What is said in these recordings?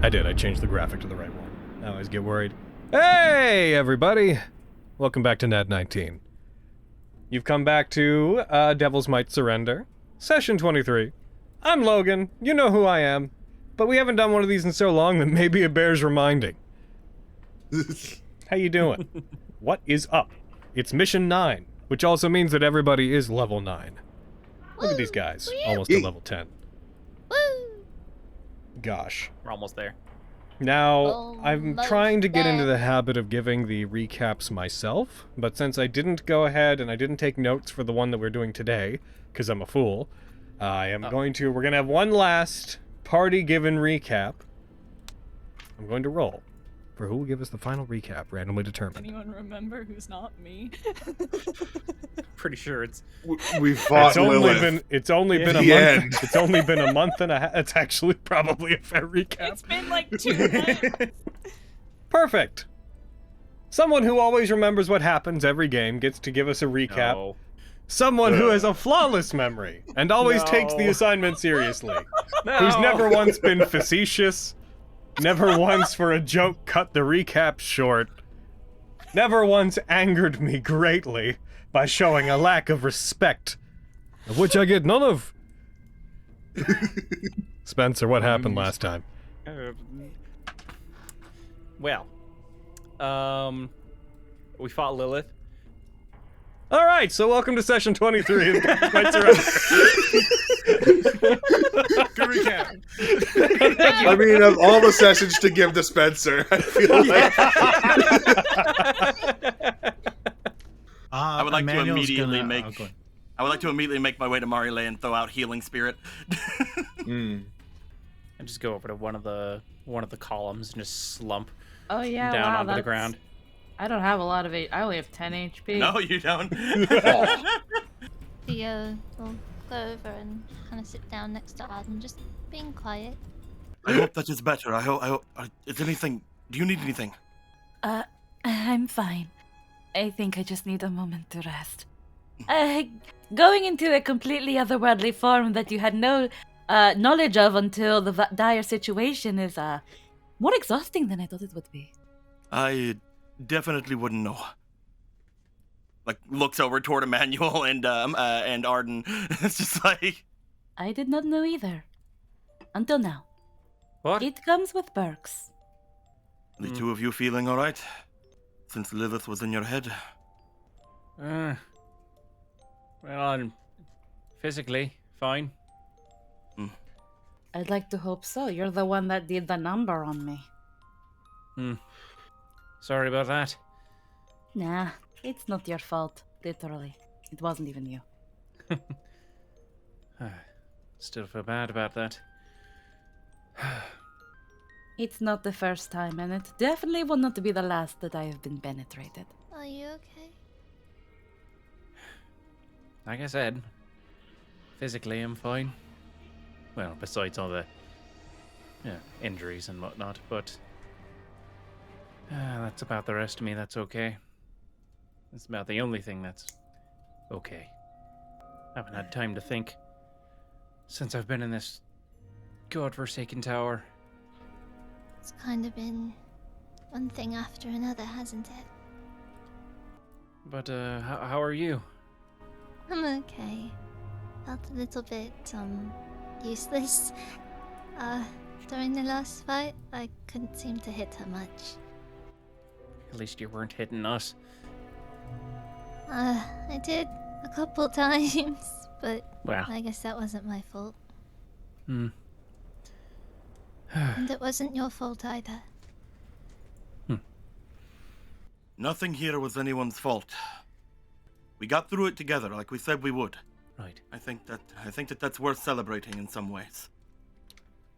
I did. I changed the graphic to the right one. I always get worried. Hey, everybody! Welcome back to Nat19. You've come back to Devils Might Surrender, Session 23. I'm Logan. You know who I am. But we haven't done one of these in so long that maybe it bears reminding. How you doing? What is up? It's Mission 9, which also means that everybody is level 9. Look at these guys, almost at level 10. Woo! Gosh. We're almost there. Now, I'm trying to get into the habit of giving the recaps myself, but since I didn't go ahead and I didn't take notes for the one that we're doing today, because I'm a fool, we're gonna have one last party-given recap. I'm going to roll for who will give us the final recap, randomly determined. Anyone remember who's not me? Pretty sure it's... We fought Lilith. It's only been a month. It's only been a month and a half. It's actually probably a fair recap. It's been like 2 months. Perfect. Someone who always remembers what happens every game gets to give us a recap. No. Someone who has a flawless memory and always takes the assignment seriously. Who's never once been facetious, never once for a joke cut the recap short, never once angered me greatly by showing a lack of respect, of which I get none of. Spencer, what happened last time? Well, we fought Lilith. Alright, so welcome to session 23 of Might Surrender. Good recap. I mean, of all the sessions to give to Spencer, I feel like... I would like to immediately make my way to Marile and throw out Healing Spirit. And just go over to one of the columns and just slump down onto the ground. I don't have a lot of I only have 10 HP. No, you don't. Theo will go over and kind of sit down next to Arden, just being quiet. I hope that is better. I hope. Is anything? Do you need anything? I'm fine. I think I just need a moment to rest. Going into a completely otherworldly form that you had no knowledge of until the dire situation is more exhausting than I thought it would be. I definitely wouldn't know. Like, looks over toward Emmanuel and Arden. It's just like... I did not know either. Until now. What? It comes with perks. The two of you feeling alright? Since Lilith was in your head? Well, I'm physically fine. I'd like to hope so. You're the one that did the number on me. Sorry about that. Nah, it's not your fault. Literally. It wasn't even you. Still feel bad about that. It's not the first time, and it definitely will not be the last that I have been penetrated. Are you okay? Like I said, physically I'm fine. Well, besides all the injuries and whatnot, but that's about the rest of me that's okay. That's about the only thing that's okay. I haven't had time to think since I've been in this godforsaken tower. It's kind of been one thing after another, hasn't it? But how are you? I'm okay. Felt a little bit, useless. During the last fight, I couldn't seem to hit her much. At least you weren't hitting us. I did a couple times, but Well. I guess that wasn't my fault. Hmm. And it wasn't your fault either. Nothing here was anyone's fault. We got through it together, like we said we would. Right. I think that that's worth celebrating in some ways.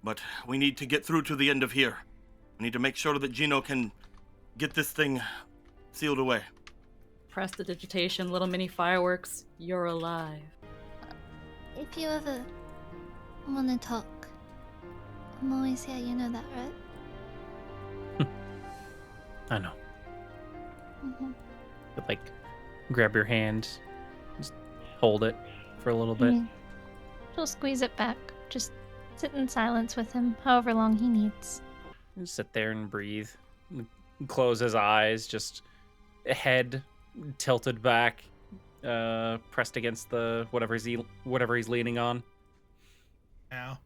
But we need to get through to the end of here. We need to make sure that Geno can get this thing sealed away. Prestidigitation, little mini fireworks. You're alive. If you ever want to talk, I'm always here, you know that, right? I know. Mm-hmm. But, like, grab your hand, just hold it for a little bit. She'll squeeze it back. Just sit in silence with him, however long he needs. sit there and breathe. Close his eyes, just head tilted back, pressed against the whatever he's leaning on. Ow.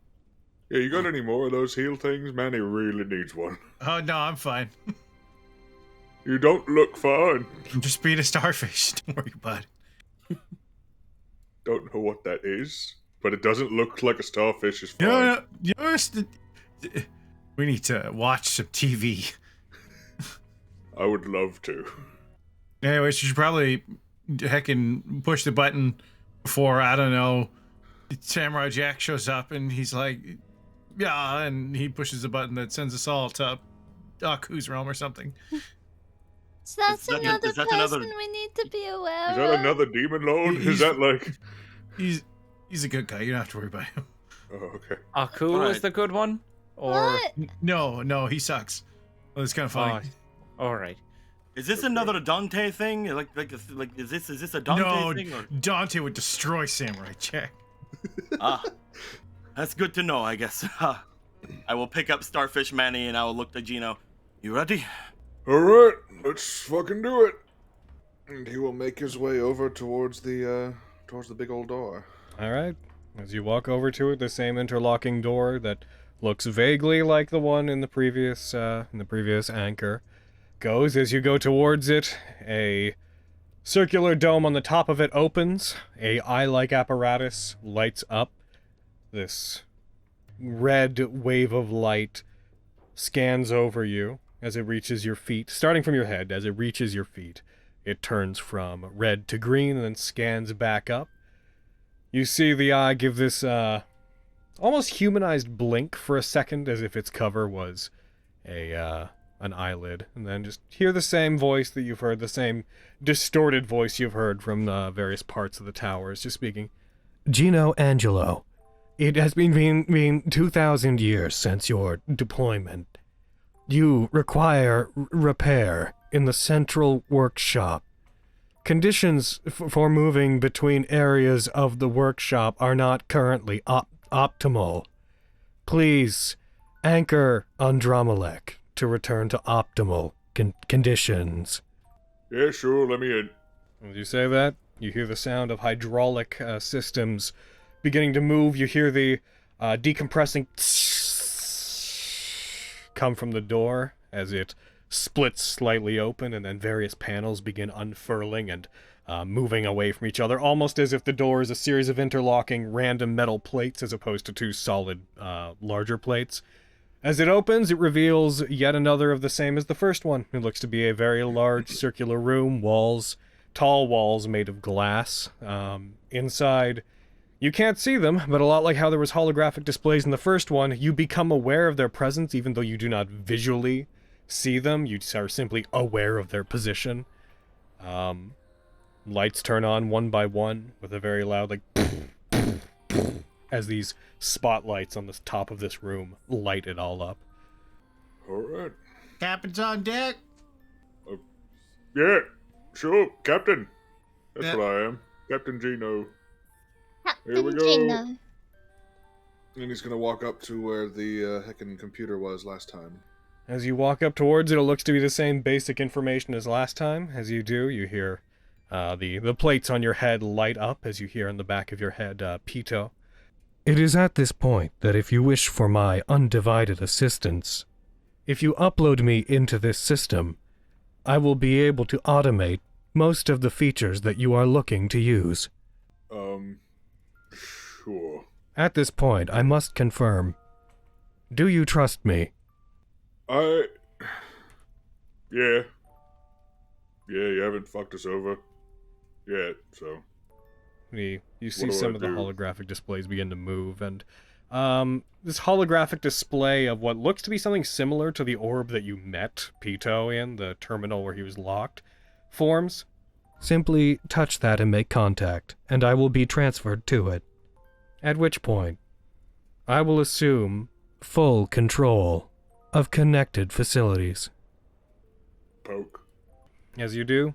Yeah, you got any more of those heal things? Manny really needs one. Oh, no, I'm fine. You don't look fine. I'm just being a starfish. Don't worry about it. Don't know what that is, but it doesn't look like a starfish is fine. No, you notice we need to watch some TV. I would love to. Anyways, you should probably heckin' push the button before, I don't know, Samurai Jack shows up and he's like, yeah, and he pushes the button that sends us all to Aku's realm or something. So that's Is that another another- person we need to be aware Is that of. another demon lord? He's- Is that like... He's a good guy. You don't have to worry about him. Oh, okay. Aku Alright. is the good one? Or What? No, he sucks. Well, it's kind of funny. all right. Is this another Dante thing? Like, is this a Dante No, thing? Or... Dante would destroy Samurai Jack. Ah, that's good to know, I guess. I will pick up Starfish Manny and I will look to Geno. You ready? Alright, let's fucking do it. And he will make his way over towards the big old door. All right. As you walk over to it, the same interlocking door that looks vaguely like the one in the previous anchor goes. As you go towards it, a circular dome on the top of it opens. A eye-like apparatus lights up. This red wave of light scans over you as it reaches your feet. Starting from your head, as it reaches your feet, it turns from red to green and then scans back up. You see the eye give this almost humanized blink for a second, as if its cover was an eyelid, and then just hear the same voice that you've heard, the same distorted voice you've heard from the various parts of the towers, just speaking. Geno Angelo, it has been 2,000 years since your deployment. You require repair in the central workshop. Conditions for moving between areas of the workshop are not currently optimal. Please anchor Andromelech to return to optimal conditions. Yeah, sure, let me in. As you say that, you hear the sound of hydraulic systems beginning to move. You hear the decompressing come from the door as it splits slightly open, and then various panels begin unfurling and moving away from each other, almost as if the door is a series of interlocking random metal plates as opposed to two solid, larger plates. As it opens, it reveals yet another of the same as the first one. It looks to be a very large circular room, tall walls made of glass. Inside, you can't see them, but a lot like how there was holographic displays in the first one, you become aware of their presence even though you do not visually see them. You are simply aware of their position. Lights turn on one by one with a very loud, like, as these spotlights on the top of this room light it all up. Alright. Captain's on deck. Yeah, sure, Captain. That's Yeah. what I am. Captain Geno. Here we Captain go. Geno. And he's gonna walk up to where the heckin' computer was last time. As you walk up towards it, it looks to be the same basic information as last time. As you do, you hear the plates on your head light up, as you hear in the back of your head, Pito. It is at this point that if you wish for my undivided assistance, if you upload me into this system, I will be able to automate most of the features that you are looking to use. Sure. At this point, I must confirm. Do you trust me? Yeah. Yeah, you haven't fucked us over yet, so... You see What do some I of the do? holographic displays begin to move, and this holographic display of what looks to be something similar to the orb that you met Pito in, the terminal where he was locked, forms. Simply touch that and make contact, and I will be transferred to it. At which point, I will assume full control of connected facilities. Poke. As you do,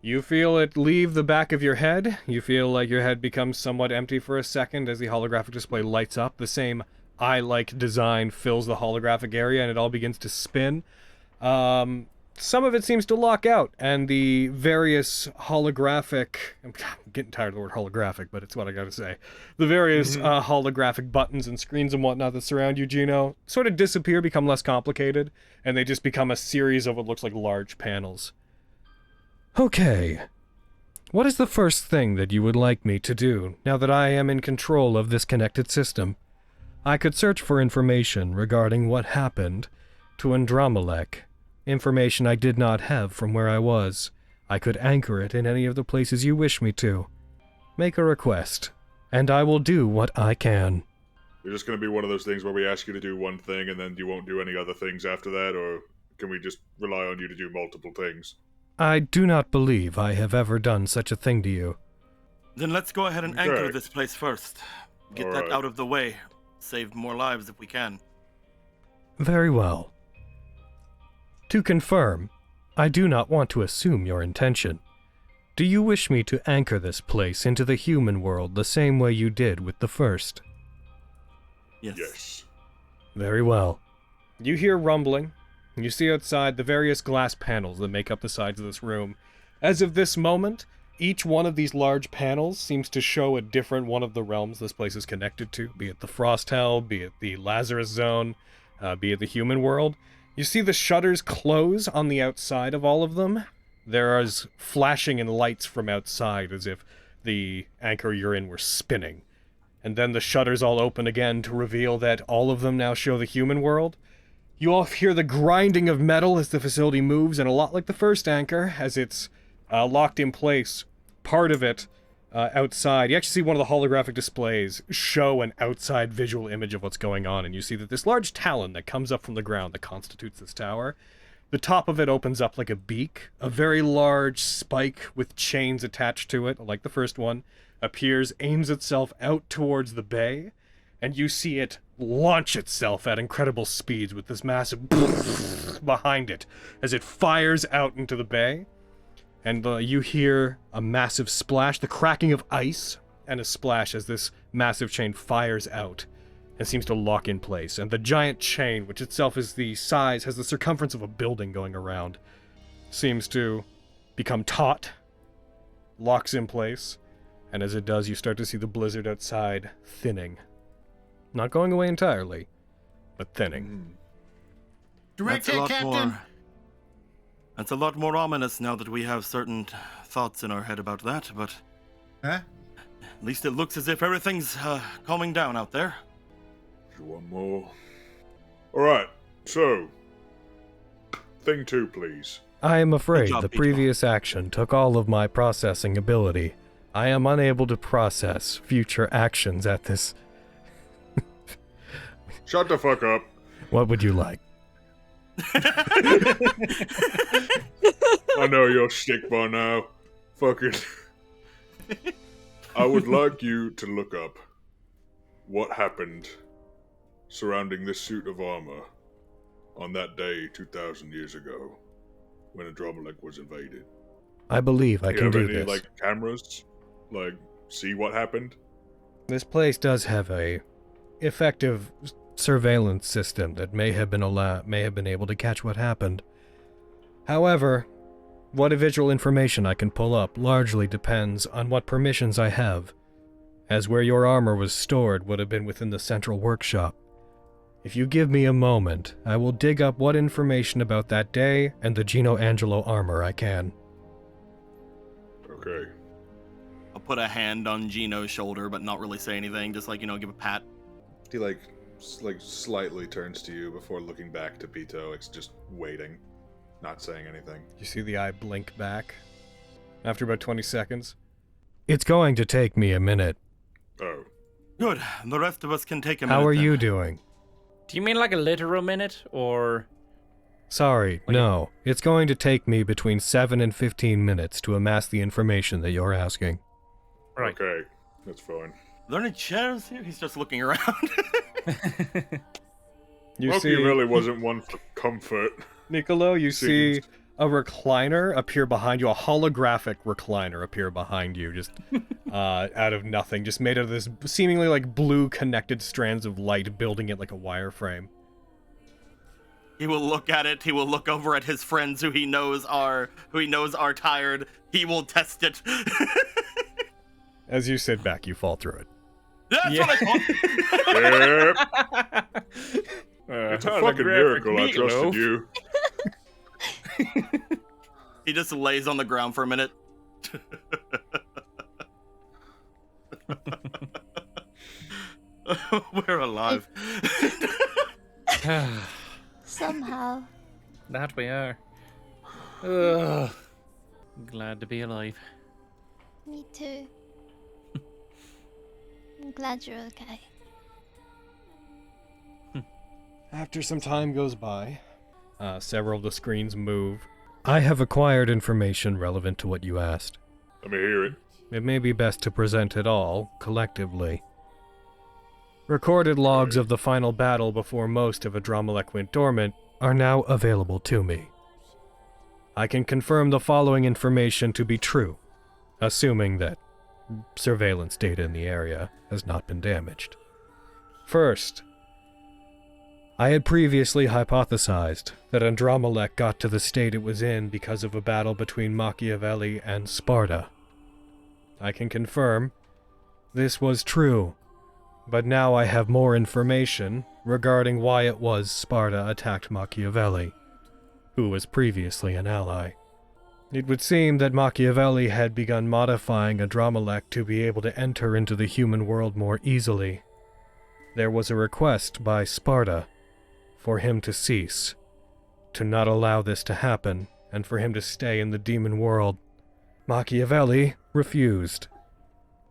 you feel it leave the back of your head. You feel like your head becomes somewhat empty for a second as the holographic display lights up. The same eye-like design fills the holographic area, and it all begins to spin. Some of it seems to lock out, and the various holographic... I'm getting tired of the word holographic, but it's what I gotta say. The various holographic buttons and screens and whatnot that surround you, Geno, sort of disappear, become less complicated, and they just become a series of what looks like large panels. Okay. What is the first thing that you would like me to do, now that I am in control of this connected system? I could search for information regarding what happened to Andromelech. Information I did not have from where I was. I could anchor it in any of the places you wish me to. Make a request, and I will do what I can. Is this going to be one of those things where we ask you to do one thing and then you won't do any other things after that, or can we just rely on you to do multiple things? I do not believe I have ever done such a thing to you. Then let's go ahead and anchor this place first. Get that out of the way. Save more lives if we can. Very well. To confirm, I do not want to assume your intention. Do you wish me to anchor this place into the human world the same way you did with the first? Yes. Very well. You hear rumbling. You see outside the various glass panels that make up the sides of this room. As of this moment, each one of these large panels seems to show a different one of the realms this place is connected to, be it the Frost Hell, be it the Lazarus Zone, be it the human world. You see the shutters close on the outside of all of them. There is flashing and lights from outside as if the anchor you're in were spinning. And then the shutters all open again to reveal that all of them now show the human world. You all hear the grinding of metal as the facility moves, and a lot like the first anchor, as it's locked in place. Part of it outside, you actually see one of the holographic displays show an outside visual image of what's going on, and you see that this large talon that comes up from the ground that constitutes this tower, the top of it opens up like a beak. A very large spike with chains attached to it, like the first one, appears, aims itself out towards the bay, and you see it launch itself at incredible speeds with this massive behind it as it fires out into the bay. And you hear a massive splash, the cracking of ice, and a splash as this massive chain fires out and seems to lock in place. And the giant chain, which itself is the size, has the circumference of a building going around, seems to become taut, locks in place, and as it does, you start to see the blizzard outside thinning. Not going away entirely, but thinning. Direct hit, Captain! That's a lot more ominous now that we have certain thoughts in our head about that, but... Huh? At least it looks as if everything's calming down out there. One more. Alright, so... Thing 2, please. I am afraid the previous action took all of my processing ability. I am unable to process future actions at this... Shut the fuck up. What would you like? I know your shtick by now. Fuck it. I would like you to look up what happened surrounding this suit of armor on that day 2,000 years ago when Andromelech was invaded. I believe I can do any, this. like, cameras? Like, see what happened? This place does have a effective surveillance system that may have been able to catch what happened. However, what visual information I can pull up largely depends on what permissions I have, as where your armor was stored would have been within the central workshop. If you give me a moment, I will dig up what information about that day and the Geno Angelo armor I can. Okay. I'll put a hand on Geno's shoulder, but not really say anything, just like, give a pat. He, like slightly turns to you before looking back to Pito. It's just waiting, not saying anything. You see the eye blink back after about 20 seconds. It's going to take me a minute. Oh. Good. The rest of us can take a minute. How are then. you doing? Do you mean like a literal minute, or...? Sorry, no. It's going to take me between 7 and 15 minutes to amass the information that you're asking. Right. Okay, that's fine. Are there any chairs here? He's just looking around. You Loki see, really wasn't one for comfort. Niccolo, you see a recliner appear behind you, a holographic recliner appear behind you, just out of nothing, just made out of this seemingly like blue connected strands of light, building it like a wireframe. He will look at it. He will look over at his friends who he knows are tired. He will test it. As you sit back, you fall through it. That's what I thought. Yep. It's a fucking miracle I trusted you. He just lays on the ground for a minute. We're alive. Somehow. That we are. Ugh. Glad to be alive. Me too. I'm glad you're okay. After some time goes by, several of the screens move. I have acquired information relevant to what you asked. Let me hear it. It may be best to present it all, collectively. Recorded logs of the final battle before most of Adramelech went dormant are now available to me. I can confirm the following information to be true, assuming that surveillance data in the area has not been damaged. First, I had previously hypothesized that Adramelech got to the state it was in because of a battle between Machiavelli and Sparta. I can confirm this was true, but now I have more information regarding why it was Sparta attacked Machiavelli, who was previously an ally. It would seem that Machiavelli had begun modifying Adramelech to be able to enter into the human world more easily. There was a request by Sparta for him to cease, to not allow this to happen, and for him to stay in the demon world. Machiavelli refused.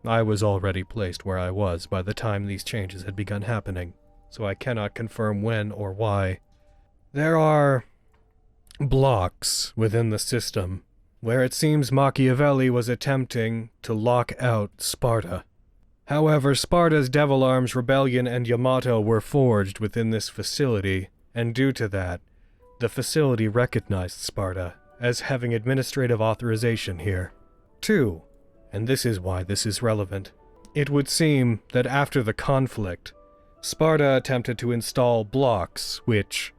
I was already placed where I was by the time these changes had begun happening, so I cannot confirm when or why. There are blocks within the system where it seems Machiavelli was attempting to lock out Sparta. However, Sparta's Devil Arms Rebellion and Yamato were forged within this facility, and due to that, the facility recognized Sparta as having administrative authorization here. 2, and this is why this is relevant, it would seem that after the conflict, Sparta attempted to install blocks which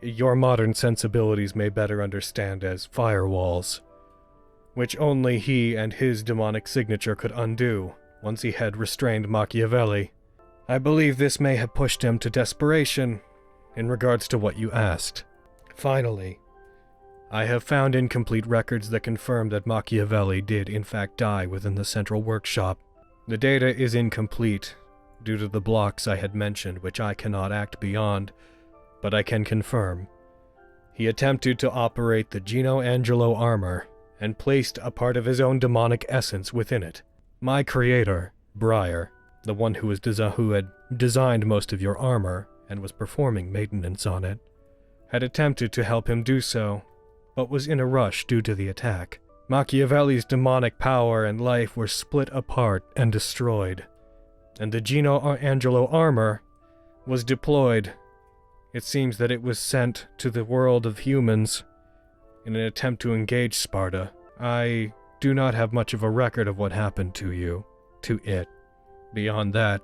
your modern sensibilities may better understand as firewalls, which only he and his demonic signature could undo once he had restrained Machiavelli. I believe this may have pushed him to desperation in regards to what you asked. Finally, I have found incomplete records that confirm that Machiavelli did in fact die within the central workshop. The data is incomplete due to the blocks I had mentioned, which I cannot act beyond, but I can confirm. He attempted to operate the Geno Angelo armor and placed a part of his own demonic essence within it. My creator, Briar, the one who had designed most of your armor and was performing maintenance on it, had attempted to help him do so, but was in a rush due to the attack. Machiavelli's demonic power and life were split apart and destroyed, and the Geno Angelo armor was deployed. It seems that it was sent to the world of humans in an attempt to engage Sparta. I do not have much of a record of what happened to it, beyond that,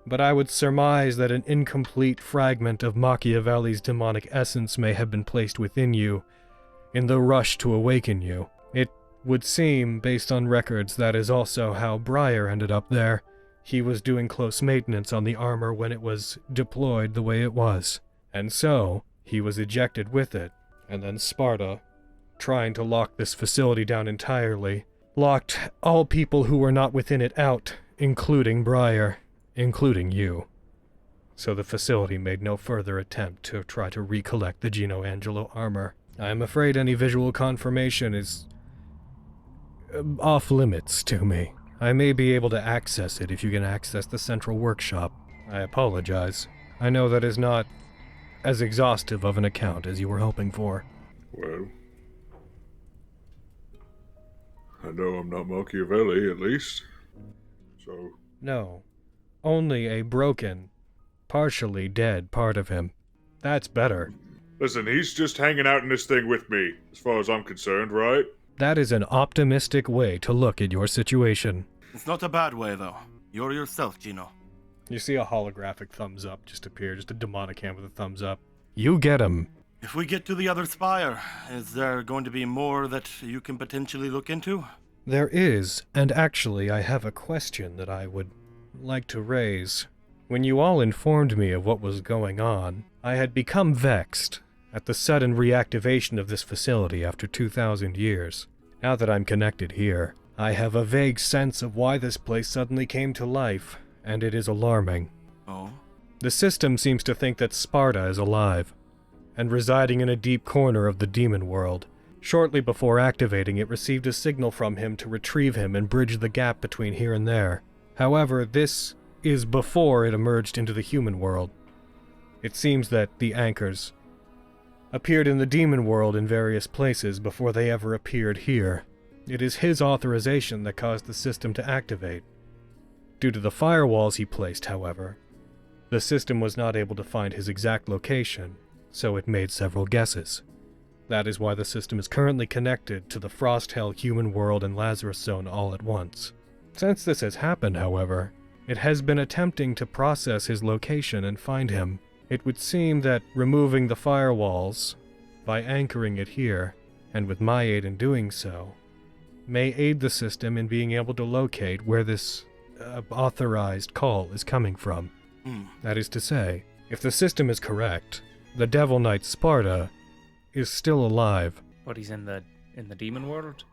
but I would surmise that an incomplete fragment of Machiavelli's demonic essence may have been placed within you in the rush to awaken you. It would seem, based on records, that is also how Briar ended up there. He was doing close maintenance on the armor when it was deployed the way it was, and so he was ejected with it, and then Sparta, trying to lock this facility down entirely, locked all people who were not within it out, including Briar, including you. So the facility made no further attempt to try to recollect the Geno Angelo armor. I am afraid any visual confirmation is off limits to me. I may be able to access it if you can access the central workshop. I apologize. I know that is not as exhaustive of an account as you were hoping for. Well, I know I'm not Machiavelli, at least. So... No. Only a broken, partially dead part of him. That's better. Listen, he's just hanging out in this thing with me, as far as I'm concerned, right? That is an optimistic way to look at your situation. It's not a bad way, though. You're yourself, Geno. You see a holographic thumbs up just appear, just a demonic hand with a thumbs up. You get him. If we get to the other spire, is there going to be more that you can potentially look into? There is, and actually I have a question that I would like to raise. When you all informed me of what was going on, I had become vexed at the sudden reactivation of this facility after 2,000 years. Now that I'm connected here, I have a vague sense of why this place suddenly came to life, and it is alarming. Oh? The system seems to think that Sparta is alive, and residing in a deep corner of the demon world. Shortly before activating, it received a signal from him to retrieve him and bridge the gap between here and there. However, this is before it emerged into the human world. It seems that the anchors appeared in the demon world in various places before they ever appeared here. It is his authorization that caused the system to activate. Due to the firewalls he placed, however, the system was not able to find his exact location, so it made several guesses. That is why the system is currently connected to the Frost Hell human world and Lazarus Zone all at once. Since this has happened, however, it has been attempting to process his location and find him. It would seem that removing the firewalls, by anchoring it here, and with my aid in doing so, may aid the system in being able to locate where this authorized call is coming from. That is to say, if the system is correct, the Devil Knight Sparta is still alive. But he's in the demon world?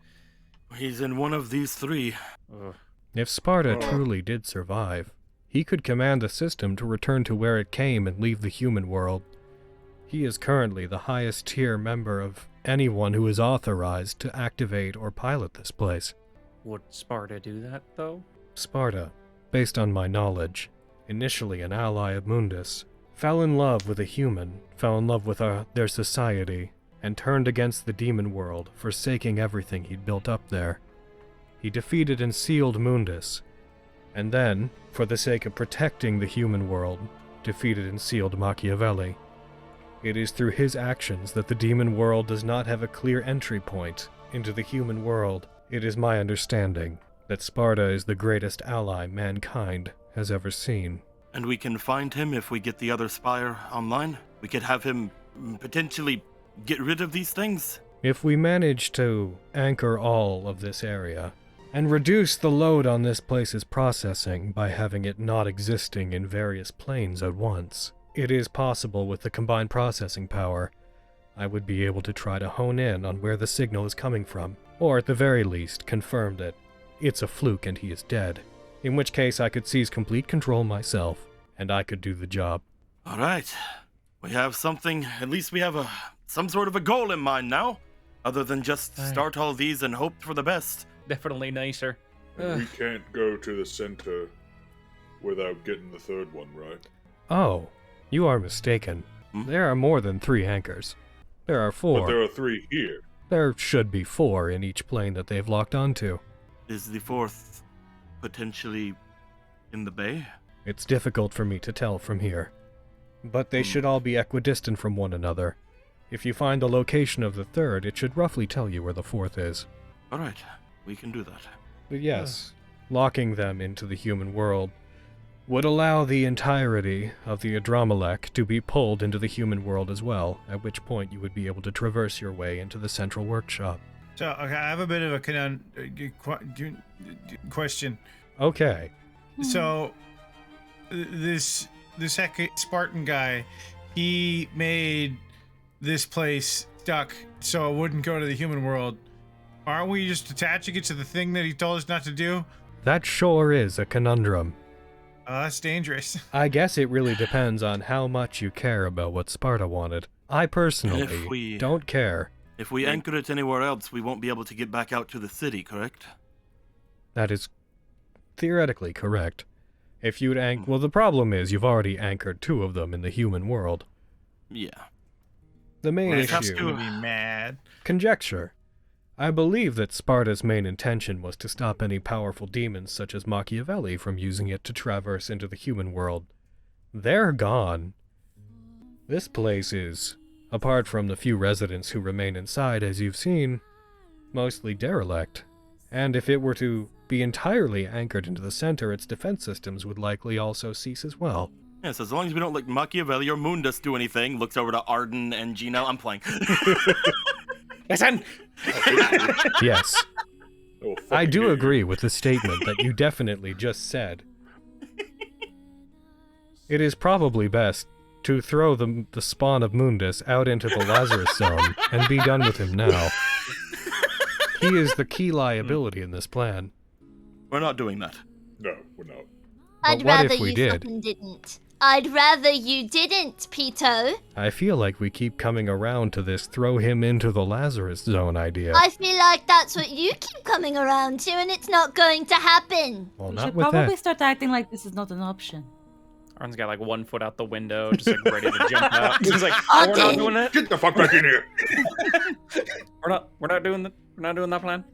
He's in one of these three. Ugh. If Sparta truly did survive, he could command the system to return to where it came and leave the human world. He is currently the highest tier member of anyone who is authorized to activate or pilot this place. Would Sparta do that, though? Sparta, based on my knowledge, initially an ally of Mundus, fell in love with a human, fell in love with their society, and turned against the demon world, forsaking everything he'd built up there. He defeated and sealed Mundus, and then, for the sake of protecting the human world, defeated and sealed Machiavelli. It is through his actions that the demon world does not have a clear entry point into the human world. It is my understanding that Sparta is the greatest ally mankind has ever seen. And we can find him if we get the other spire online? We could have him potentially get rid of these things? If we manage to anchor all of this area, and reduce the load on this place's processing by having it not existing in various planes at once, it is possible with the combined processing power, I would be able to try to hone in on where the signal is coming from, or at the very least confirm that it's a fluke and he is dead, in which case I could seize complete control myself, and I could do the job. Alright, we have something, at least we have some sort of a goal in mind now, other than just start all these and hope for the best. Definitely nicer. And we can't go to the center without getting the third one, right? Oh, you are mistaken. There are more than 3 anchors. There are 4. But there are 3 here. There should be 4 in each plane that they've locked onto. Is the 4th potentially in the bay? It's difficult for me to tell from here. But they should all be equidistant from one another. If you find the location of the 3rd, it should roughly tell you where the 4th is. Alright, we can do that. But yes, locking them into the human world would allow the entirety of the Adramelech to be pulled into the human world as well, at which point you would be able to traverse your way into the central workshop. So, okay, I have a bit of a question. Okay. So, this Spartan guy, he made this place stuck so it wouldn't go to the human world. Aren't we just attaching it to the thing that he told us not to do? That sure is a conundrum. That's dangerous. I guess it really depends on how much you care about what Sparta wanted. I personally don't care. If we anchor it anywhere else, we won't be able to get back out to the city, correct? That is theoretically correct. If you'd well, the problem is you've already anchored 2 of them in the human world. Yeah. The main issue... Gonna be mad. Conjecture. I believe that Sparta's main intention was to stop any powerful demons such as Machiavelli from using it to traverse into the human world. They're gone. This place is Apart from the few residents who remain inside, as you've seen, mostly derelict. And if it were to be entirely anchored into the center, its defense systems would likely also cease as well. Yes, as long as we don't let Machiavelli or Mundus do anything, looks over to Arden and Geno. I'm playing. Listen! Yes. Oh, I do fucking agree with the statement that you definitely just said. It is probably best to throw the spawn of Mundus out into the Lazarus Zone and be done with him now. He is the key liability in this plan. We're not doing that. No, we're not. I'd what rather if we you did? fucking didn't. I'd rather you didn't, Pito. I feel like we keep coming around to this throw him into the Lazarus Zone idea. I feel like that's what you keep coming around to, and it's not going to happen. Well, We not should with probably that. start acting like this is not an option. Arden's got like 1 foot out the window, just like ready to jump out. He's like, oh, we're not doing that. Get the fuck back in here! We're not doing that plan.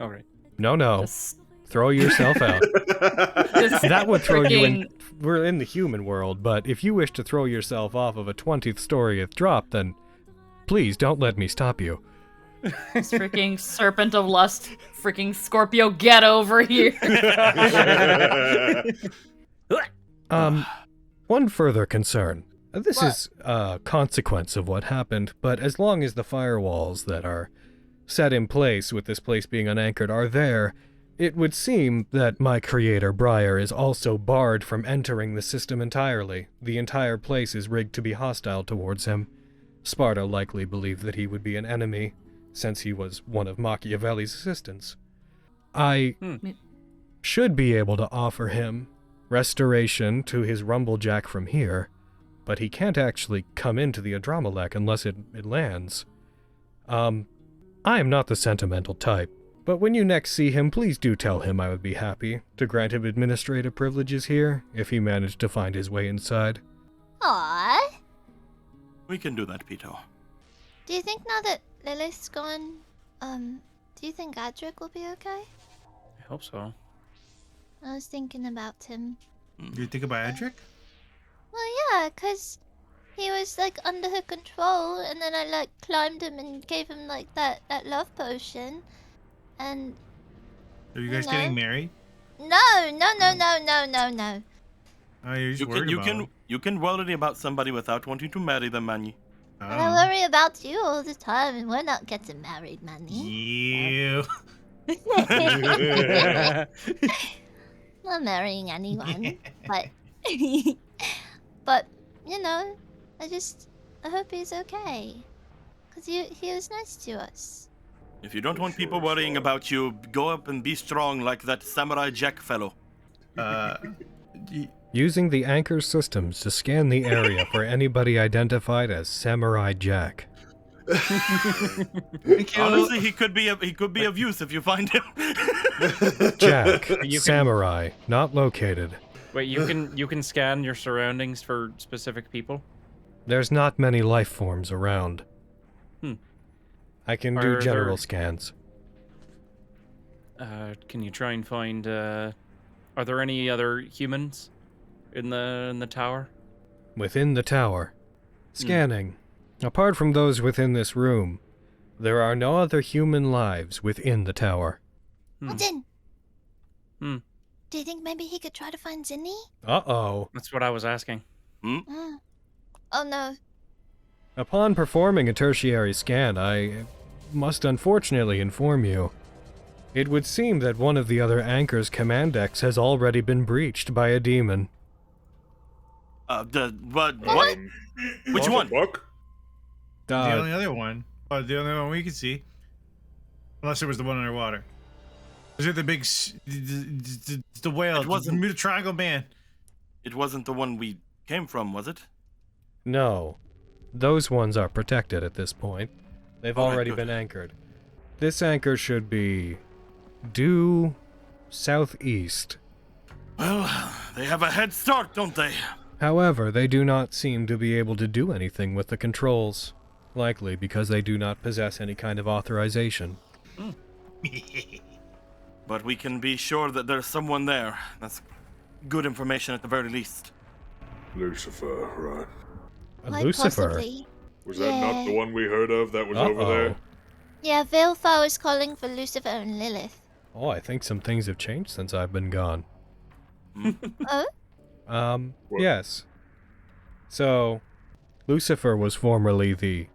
All right. No. Just, Throw yourself out. just That would throw you in. freaking- We're in the human world, but if you wish to throw yourself off of a 20th story drop, then please don't let me stop you. This freaking serpent of lust, freaking Scorpio, get over here. One further concern. This What? is a consequence of what happened, but as long as the firewalls that are set in place with this place being unanchored are there, it would seem that my creator, Briar, is also barred from entering the system entirely. The entire place is rigged to be hostile towards him. Sparta likely believed that he would be an enemy, since he was one of Machiavelli's assistants. I should be able to offer him restoration to his Rumblejack from here, but he can't actually come into the Adramelech unless it lands. I am not the sentimental type, but when you next see him, please do tell him I would be happy to grant him administrative privileges here, if he managed to find his way inside. Aww. We can do that, Pito. Do you think now that Lilith's gone, do you think Adrick will be okay? I hope so. I was thinking about him. You think about Adrick? Well, yeah, 'cause he was, like, under her control, and then I, like, climbed him and gave him, like, that love potion. And... Are you guys No. getting married? No. Oh, you're just worried about him. You can worry about somebody without wanting to marry them, Manny. And I worry about you all the time, and we're not getting married, Manny. You. Not marrying anyone, but... but, you know, I hope he's okay. 'Cause he was nice to us. If you don't want people worrying about you, go up and be strong like that Samurai Jack fellow. Using the anchor systems to scan the area for anybody identified as Samurai Jack. Honestly, he could be of use if you find him. Jack, You can- Samurai, not located. Wait, you can scan your surroundings for specific people? There's not many life forms around. Hmm. I can do Are general there- scans. Can you try and find, are there any other humans in the tower? Within the tower. Scanning. Apart from those within this room, there are no other human lives within the tower. Alden! Hmm. Do you think maybe he could try to find Zinni? Uh-oh. That's what I was asking. Oh no. Upon performing a tertiary scan, I must unfortunately inform you. It would seem that one of the other anchor's command decks has already been breached by a demon. What? What Which the one? fuck? The only other one. Well, the only one we could see. Unless it was the one underwater. Was it the big... the whale? It wasn't. The triangle man. It wasn't the one we came from, was it? No. Those ones are protected at this point. They've Alright, already good. been anchored. This anchor should be due southeast. Well, they have a head start, don't they? However, they do not seem to be able to do anything with the controls. Likely because they do not possess any kind of authorization. But we can be sure that there's someone there. That's good information at the very least. Lucifer, right. A Quite Lucifer? possibly. Was that not the one we heard of that was over there? Yeah, Veilfire was calling for Lucifer and Lilith. Oh, I think some things have changed since I've been gone. Oh? Yes. So, Lucifer was formerly the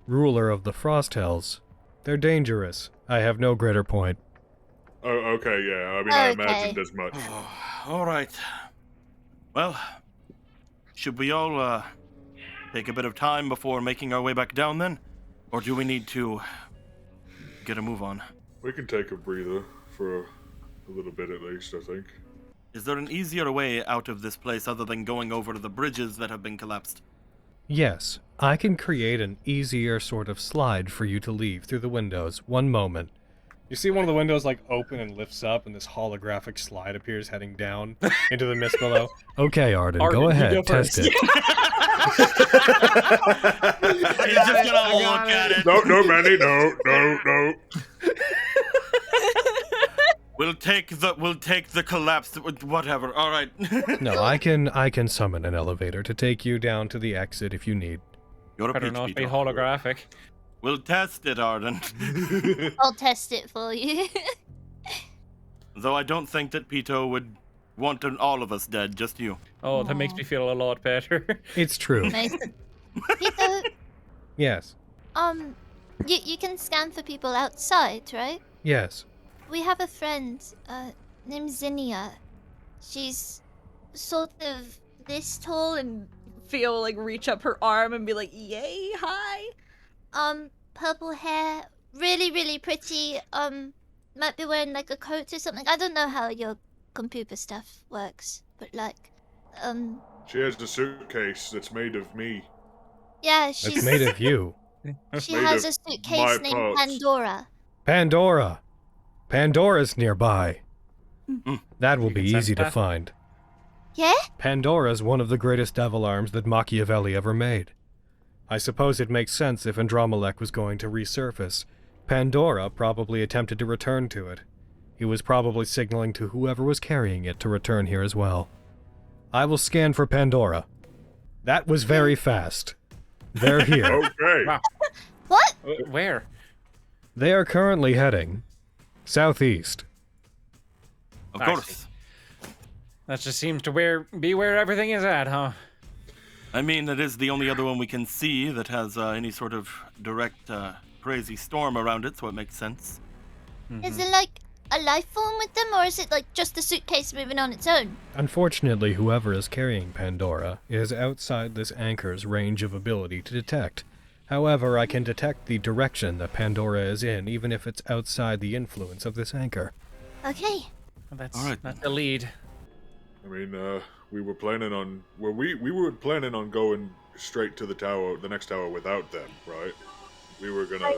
ruler of the Frost Hells. They're dangerous. I have no greater point. Oh, okay, yeah. I mean, I imagined as much. All right. Well, should we all take a bit of time before making our way back down then? Or do we need to get a move on? We can take a breather for a little bit at least, I think. Is there an easier way out of this place other than going over to the bridges that have been collapsed? Yes, I can create an easier sort of slide for you to leave through the windows. One moment. You see one of the windows like open and lifts up, and this holographic slide appears heading down into the mist below. Okay, Arden, go ahead, test it. He's just gonna look at it. No, Manny, no. We'll take the collapse. Whatever. All right. No, I can summon an elevator to take you down to the exit if you need. You're a Better peach, not be Peter. holographic. We'll test it, Arden. I'll test it for you. Though I don't think that Pito would want all of us dead, just you. Oh, that makes me feel a lot better. It's true. Nice. Peter, Yes. you can scan for people outside, right? Yes. We have a friend, named Zinnia. She's sort of this tall and Feel like reach up her arm and be like, "Yay, hi." Purple hair, really, really pretty. Might be wearing like a coat or something. I don't know how your computer stuff works, but like, She has a suitcase that's made of me. yeah, It's she's made of you. she made has of a my suitcase named parts. Pandora. Pandora. Pandora's nearby. That will You be can sense easy to that? find. Yeah? Pandora's one of the greatest devil arms that Machiavelli ever made. I suppose it makes sense if Andromelech was going to resurface. Pandora probably attempted to return to it. He was probably signaling to whoever was carrying it to return here as well. I will scan for Pandora. That was very fast. They're here. Okay. Wow. What? Where? They are currently heading southeast. Of I course. see. That just seems to be where everything is at, huh? I mean, it is the only other one we can see that has any sort of direct crazy storm around it, so it makes sense. Is it like a life form with them, or is it like just a suitcase moving on its own? Unfortunately, whoever is carrying Pandora is outside this anchor's range of ability to detect. However, I can detect the direction that Pandora is in, even if it's outside the influence of this anchor. Okay. Well, that's All right. not the lead. I mean, we were planning on... Well, we were planning on going straight to the tower, the next tower without them, right? We were gonna...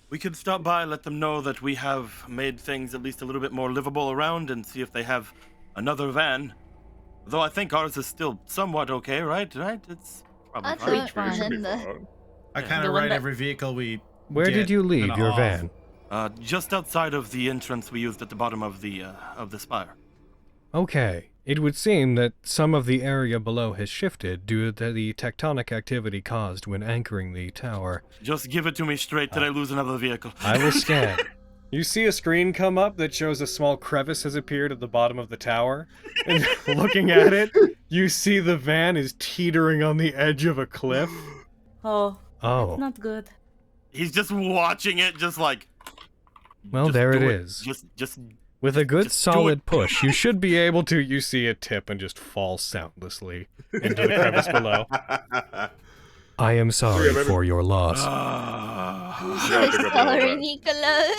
We could stop by, let them know that we have made things at least a little bit more livable around, and see if they have another van. Though I think ours is still somewhat okay, right? It's probably I fine. thought- We should be Fine. fine. I Yeah. kind The of one ride that- every vehicle we. Where get did you leave kinda your off. van? Just outside of the entrance we used at the bottom of the spire. Okay. It would seem that some of the area below has shifted due to the tectonic activity caused when anchoring the tower. Just give it to me straight. Did I lose another vehicle? I will scan. You see a screen come up that shows a small crevice has appeared at the bottom of the tower. And looking at it, you see the van is teetering on the edge of a cliff. Oh, Oh, not good. He's just watching it, just like. well, just there it do is. Just. With a good just do solid it. push, you should be able to. You see it tip and just fall soundlessly into the crevice below. I am sorry baby. for your loss. So sorry, Nicola.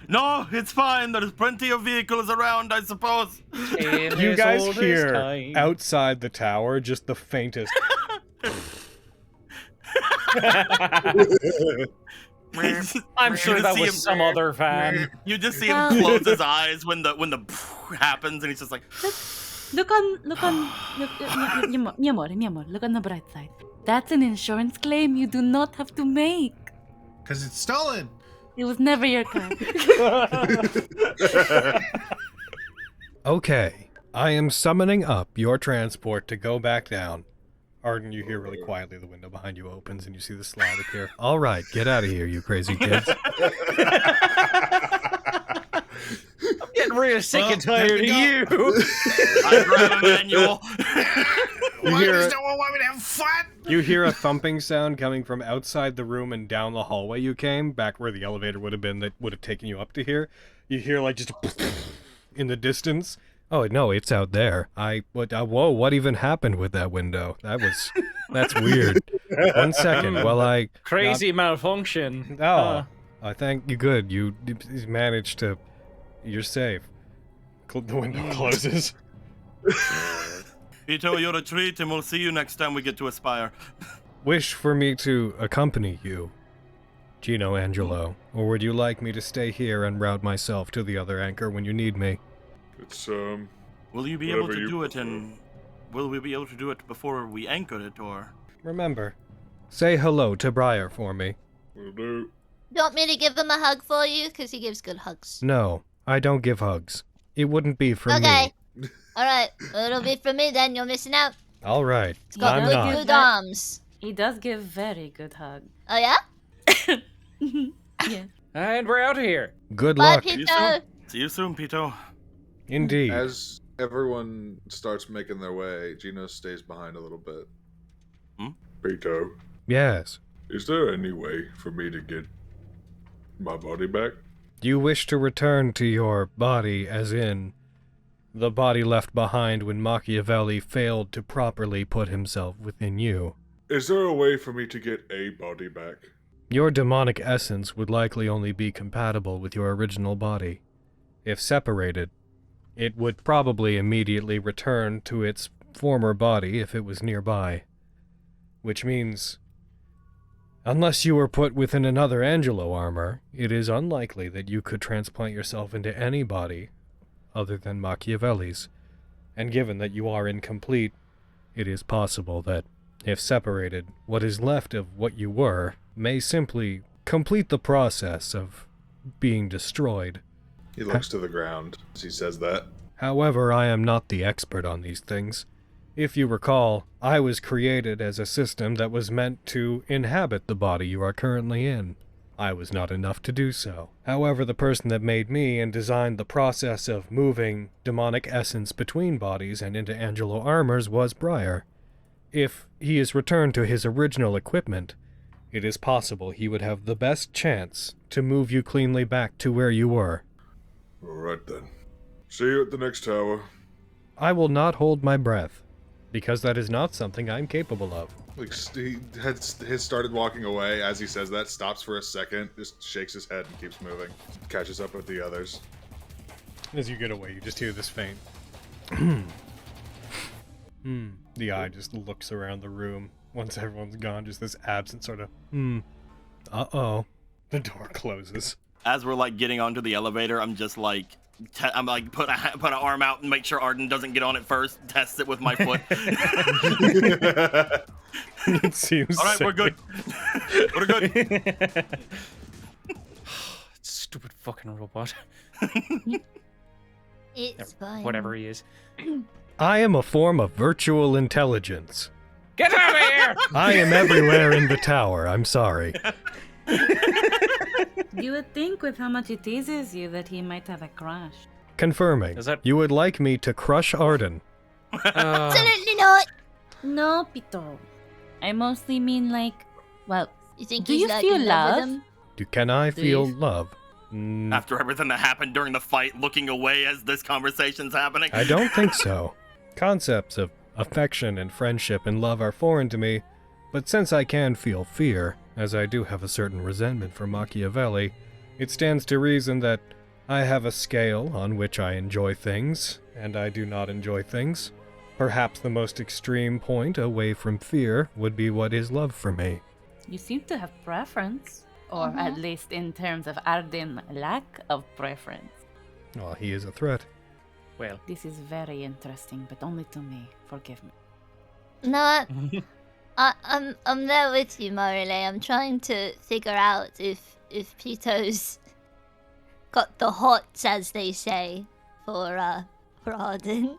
No, it's fine. There's plenty of vehicles around, I suppose. You guys hear outside the tower just the faintest. I'm You sure just that see was him- some other van. You just see him close his eyes when the happens, and he's just like. Look on, mi amor, look on the bright side. That's an insurance claim you do not have to make. Because it's stolen. It was never your car. Okay, I am summoning up your transport to go back down. Arden, you hear really quietly the window behind you opens and you see the slide appear. All right, get out of here, you crazy kids. I'm getting real sick and tired of you. I grab a manual. Why does no one want me to have fun? You hear a thumping sound coming from outside the room and down the hallway you came, back where the elevator would have been that would have taken you up to here. You hear like just in the distance. Oh no, it's out there. Whoa, what even happened with that window? That's weird. 1 second, while I... Crazy malfunction. Oh, I thank you. Good, you managed to... You're safe. The window closes. Pito, you're a treat, and we'll see you next time we get to Aspire. Wish for me to accompany you, Geno Angelo, or would you like me to stay here and route myself to the other anchor when you need me? It's, Will you be able to do it, and will we be able to do it before we anchor it, or? Remember, say hello to Briar for me. will do. You want me to give him a hug for you? Because he gives good hugs. No, I don't give hugs. It wouldn't be for Okay. me. Alright, it'll be for me then. You're missing out. All right, He's got I'm good, not. good arms. He does give very good hug. Oh, yeah? Yeah. And we're out of here. Good Bye, luck. Pito. See you soon, Pito. Indeed. As everyone starts making their way, Geno stays behind a little bit. Pito, Yes. is there any way for me to get my body back? You wish to return to your body, as in the body left behind when Machiavelli failed to properly put himself within you. Is there a way for me to get a body back? Your demonic essence would likely only be compatible with your original body. If separated, it would probably immediately return to its former body if it was nearby. Which means, unless you were put within another Angelo armor, it is unlikely that you could transplant yourself into any body other than Machiavelli's. And given that you are incomplete, it is possible that, if separated, what is left of what you were may simply complete the process of being destroyed. He looks to the ground as he says that. However, I am not the expert on these things. If you recall, I was created as a system that was meant to inhabit the body you are currently in. I was not enough to do so. However, the person that made me and designed the process of moving demonic essence between bodies and into Angelo armors was Briar. If he is returned to his original equipment, it is possible he would have the best chance to move you cleanly back to where you were. Alright then. See you at the next tower. I will not hold my breath, because that is not something I am capable of. Like, he has started walking away. As he says that, stops for a second, just shakes his head and keeps moving. Catches up with the others. As you get away, you just hear this faint. The eye just looks around the room. Once everyone's gone, just this absent sort of, uh-oh. The door closes. As we're like getting onto the elevator, I'm just like, put an arm out and make sure Arden doesn't get on it first. Test it with my foot. It seems All right, we're good. We're good. Stupid fucking robot. It's fine. Whatever he is. I am a form of virtual intelligence. Get out of here! I am everywhere in the tower, I'm sorry. You would think with how much he teases you that he might have a crush. Confirming, Is that- you would like me to crush Arden. Absolutely not. No, Pito. I mostly mean like, well, You think Do he's you like feel in love with love? him? Can I feel Please. love? After everything that happened during the fight, looking away as this conversation's happening. I don't think so. Concepts of affection and friendship and love are foreign to me, but since I can feel fear, as I do have a certain resentment for Machiavelli, it stands to reason that I have a scale on which I enjoy things, and I do not enjoy things. Perhaps the most extreme point away from fear would be what is love for me. you seem to have preference. Or at least in terms of Arden's lack of preference. Well, he is a threat. Well, This is very interesting, but only to me. Forgive me. No, I'm there with you, Morelli. I'm trying to figure out if Pito's got the hots, as they say, for Arden.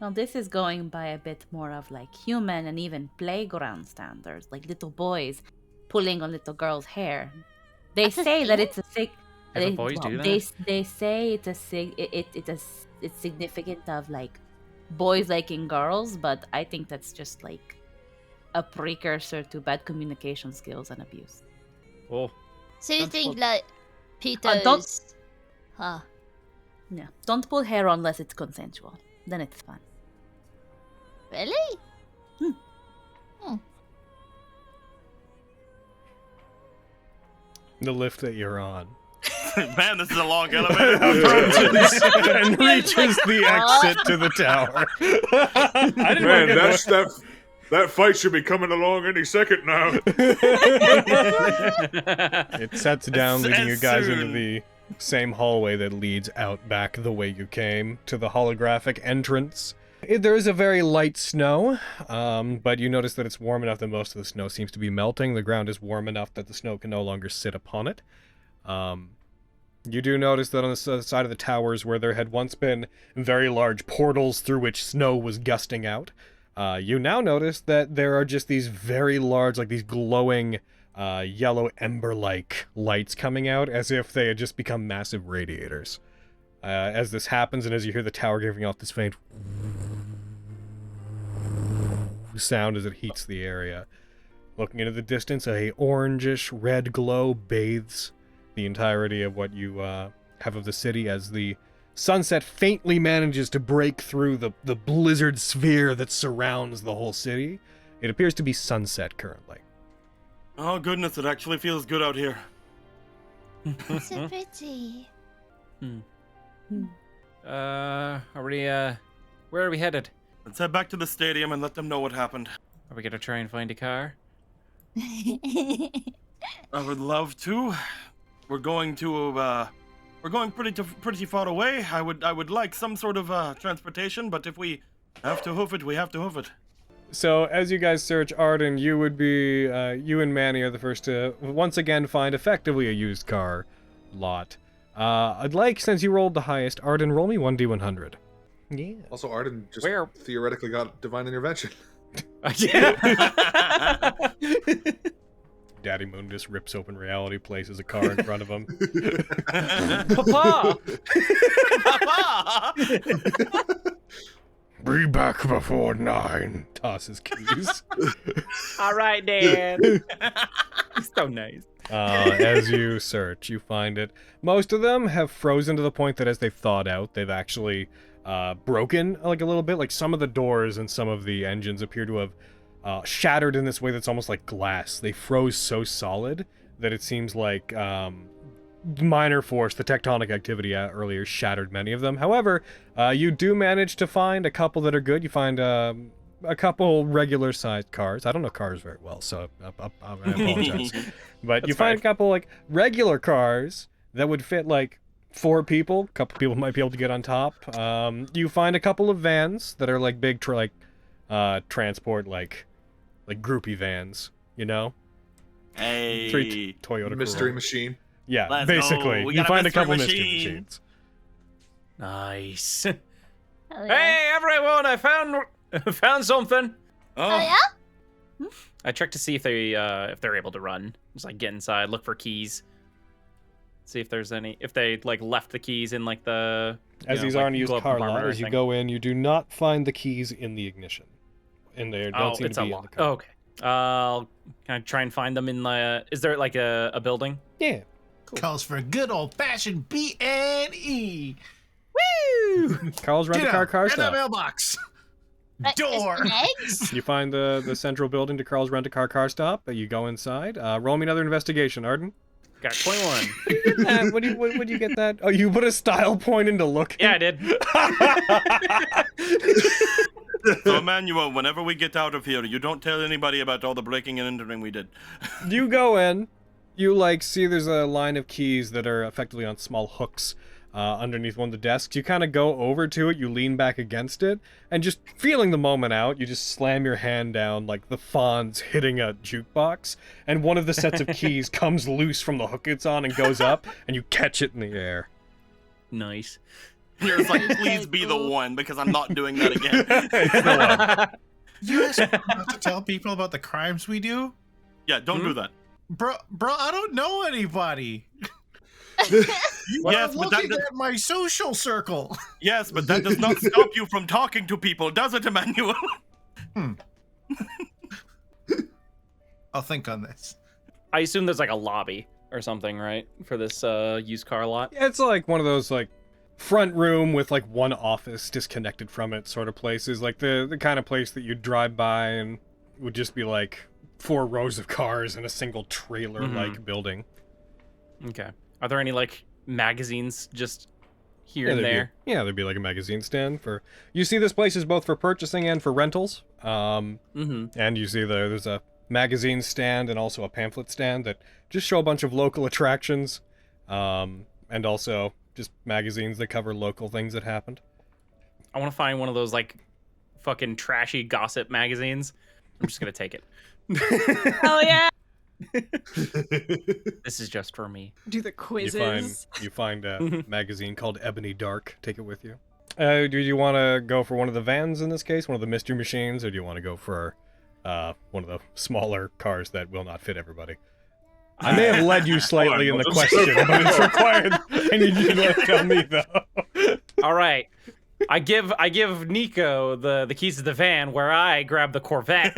Well, this is going by a bit more of like human and even playground standards, like little boys pulling on little girls' hair. They say that it's a Boys do that? They say it's significant of like boys liking girls, but I think that's just like a precursor to bad communication skills and abuse. Oh, So you Don't think pull- like Peter's... don't- Huh. Yeah, don't pull hair unless it's consensual. Then it's fun. Really? The lift that you're on. Man, this is a long elevator. And reaches the exit to the tower. I didn't Man, want to that fight should be coming along any second now. It sets down, As- leading you as guys into soon. the same hallway that leads out back the way you came to the holographic entrance. There is a very light snow, but you notice that it's warm enough that most of the snow seems to be melting. The ground is warm enough that the snow can no longer sit upon it. You do notice that on the side of the towers where there had once been very large portals through which snow was gusting out, you now notice that there are just these very large, like these glowing yellow ember-like lights coming out as if they had just become massive radiators. As this happens and as you hear the tower giving off this faint sound as it heats the area. Looking into the distance, a orangish red glow bathes the entirety of what you have of the city as the sunset faintly manages to break through the blizzard sphere that surrounds the whole city. It appears to be sunset currently. Oh goodness, it actually feels good out here. So pretty. are we, where are we headed? Let's head back to the stadium and let them know what happened. Are we gonna try and find a car? I would love to. We're going pretty far away. I would like some sort of transportation, but if we have to hoof it, we have to hoof it. So, as you guys search Arden, you would be, you and Manny are the first to once again find effectively a used car lot. I'd like, since you rolled the highest, Arden, roll me 1d100. Yeah. Also, Arden just Where? theoretically got divine intervention. Daddy Moon just rips open reality, places a car in front of him. Papa! Be back before 9. Tosses keys. All right, Dan. So nice. As you search, you find it. Most of them have frozen to the point that as they've thawed out, they've actually broken like a little bit. Like some of the doors and some of the engines appear to have shattered in this way that's almost like glass. They froze so solid that it seems like minor force, the tectonic activity earlier, shattered many of them. However, you do manage to find a couple that are good. You find a couple regular-sized cars. I don't know cars very well, so I apologize. But you find a couple like regular cars that would fit like 4 people. A couple people might be able to get on top. You find a couple of vans that are like big, transport, like groupie vans. You know, Hey. 3 Toyota Mystery Corolla. machine. Yeah, Let's basically. go. We You got a find a mystery couple mystery machine. machines. Nice. Oh, yeah. Hey, everyone! I found something. Oh, yeah? I checked to see if they're able to run. Just like get inside, look for keys. See if there's any. If they like left the keys in like the. As these aren't used glove car compartment lot, or as you anything. go in, you do not find the keys in the ignition. And they don't Oh, seem it's to be in the unlocked. car. Oh, okay. Can I try and find them in the? Is there like a building? Yeah. Calls for a good old-fashioned B&E. Woo! Carl's Get Rent-A-Car car in the stop. mailbox. Right, Door. there's eggs? You find the central building to Carl's Rent-A-Car car stop. You go inside. Roll me another investigation, Arden. Got 21. Would you get that? Oh, you put a style point into looking? Yeah, I did. So, Emmanuel, whenever we get out of here, you don't tell anybody about all the breaking and entering we did. You go in. You see there's a line of keys that are effectively on small hooks underneath one of the desks. You kind of go over to it, you lean back against it, and just feeling the moment out, you just slam your hand down like the Fonz hitting a jukebox, and one of the sets of keys comes loose from the hook it's on and goes up, and you catch it in the air. Nice. You're just like, please be the one, because I'm not doing that again. You asked me not to tell people about the crimes we do? Yeah, don't do that. Bro, I don't know anybody. Yes, but Looking at my social circle. Yes, but that does not stop you from talking to people, does it, Emmanuel? I'll think on this. I assume there's like a lobby or something, right, for this used car lot? It's like one of those like front room with like one office disconnected from it sort of places, like the kind of place that you'd drive by and would just be like 4 rows of cars in a single trailer-like building. Okay. Are there any like magazines just here and there? There'd be like a magazine stand for. You see, this place is both for purchasing and for rentals. And you see there's a magazine stand and also a pamphlet stand that just show a bunch of local attractions, and also just magazines that cover local things that happened. I want to find one of those like fucking trashy gossip magazines. I'm just gonna take it. Oh yeah. This is just for me. Do the quizzes. You find a magazine called Ebony Dark. Take it with you. Do you want to go for one of the vans in this case, one of the mystery machines, or do you want to go for one of the smaller cars that will not fit everybody? I may have led you slightly in the question, but it's required. I need you to tell me though. All right. I give Nico the keys to the van, where I grab the Corvette.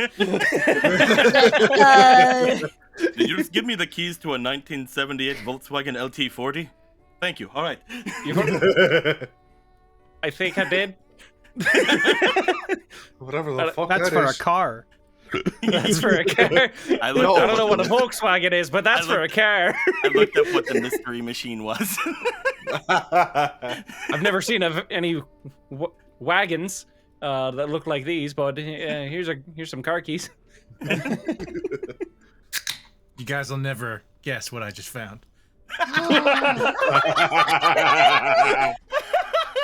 Did you just give me the keys to a 1978 Volkswagen LT40? Thank you. All right. I think I did. Whatever the fuck That's that for is. a car. That's for a car. I don't know what a Volkswagen is, but that's for a car. I looked up what the mystery machine was. I've never seen any wagons that look like these, but here's some car keys. You guys will never guess what I just found.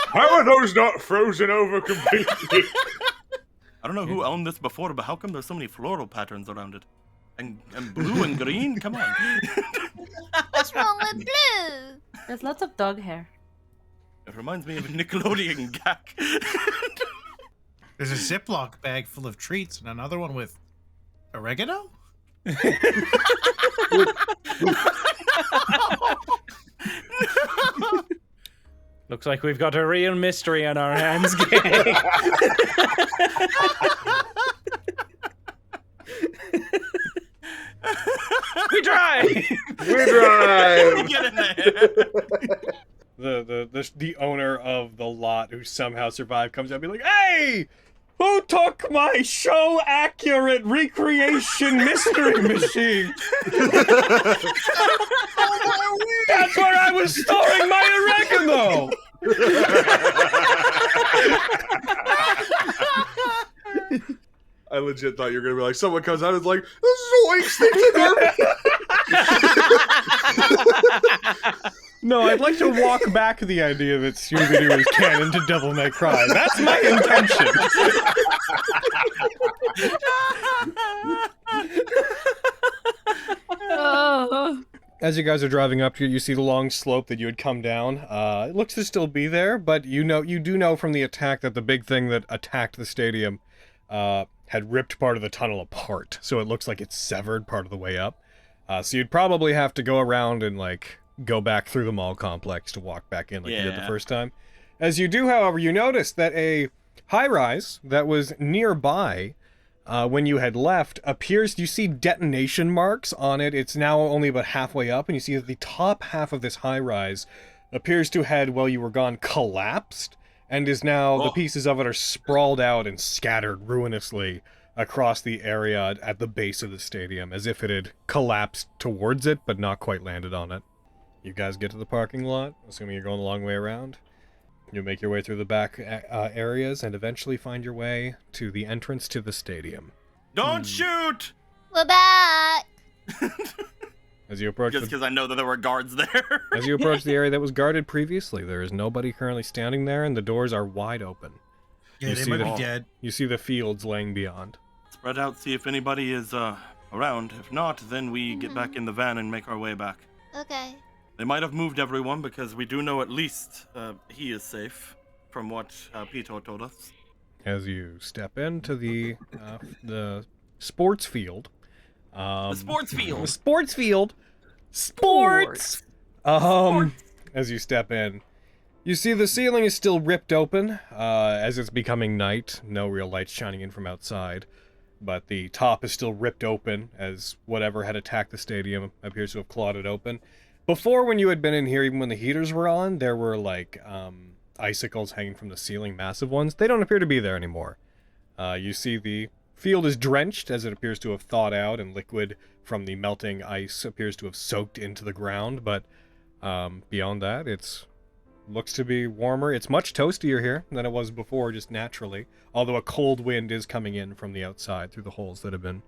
How are those not frozen over completely? I don't know who owned this before, but how come there's so many floral patterns around it? And blue and green? Come on. What's wrong with blue? There's lots of dog hair. It reminds me of a Nickelodeon gag. There's a Ziploc bag full of treats and another one with oregano? Looks like we've got a real mystery on our hands, gang. We drive! We drive! Get in there. The owner of the lot who somehow survived comes out and be like, "Hey! Who took my show-accurate recreation mystery machine?" That's where I was storing my oregano! I legit thought you were gonna be like, someone comes out and is like, "This is wasted dinner." No, I'd like to walk back the idea that Scooby-Doo is canon to Devil May Cry. That's my intention. Oh. As you guys are driving up here, you see the long slope that you had come down. It looks to still be there, but you do know from the attack that the big thing that attacked the stadium had ripped part of the tunnel apart. So it looks like it's severed part of the way up. So you'd probably have to go around and like go back through the mall complex to walk back in like you did the first time. As you do, however, you notice that a high-rise that was nearby when you had left appears, you see detonation marks on it. It's now only about halfway up, and you see that the top half of this high-rise appears to had, while you were gone, collapsed, and is now, the pieces of it are sprawled out and scattered ruinously across the area at the base of the stadium, as if it had collapsed towards it, but not quite landed on it. You guys get to the parking lot, assuming you're going a long way around. You'll make your way through the back areas and eventually find your way to the entrance to the stadium. Don't shoot! We're back. As you approach Just because I know that there were guards there. as you approach the area that was guarded previously, there is nobody currently standing there, and the doors are wide open. Yeah, You they see might the- be dead. You see the fields laying beyond. Spread out, see if anybody is around. If not, then we get back in the van and make our way back. Okay. They might have moved everyone because we do know at least he is safe from what Pito told us. As you step into the sports field. The sports field. The sports field. Sports. As you step in, you see the ceiling is still ripped open, as it's becoming night. No real light shining in from outside, but the top is still ripped open as whatever had attacked the stadium appears to have clawed it open. Before, when you had been in here, even when the heaters were on, there were like icicles hanging from the ceiling, massive ones. They don't appear to be there anymore. You see the field is drenched as it appears to have thawed out, and liquid from the melting ice appears to have soaked into the ground, but beyond that, it's looks to be warmer. It's much toastier here than it was before, just naturally, although a cold wind is coming in from the outside through the holes that have been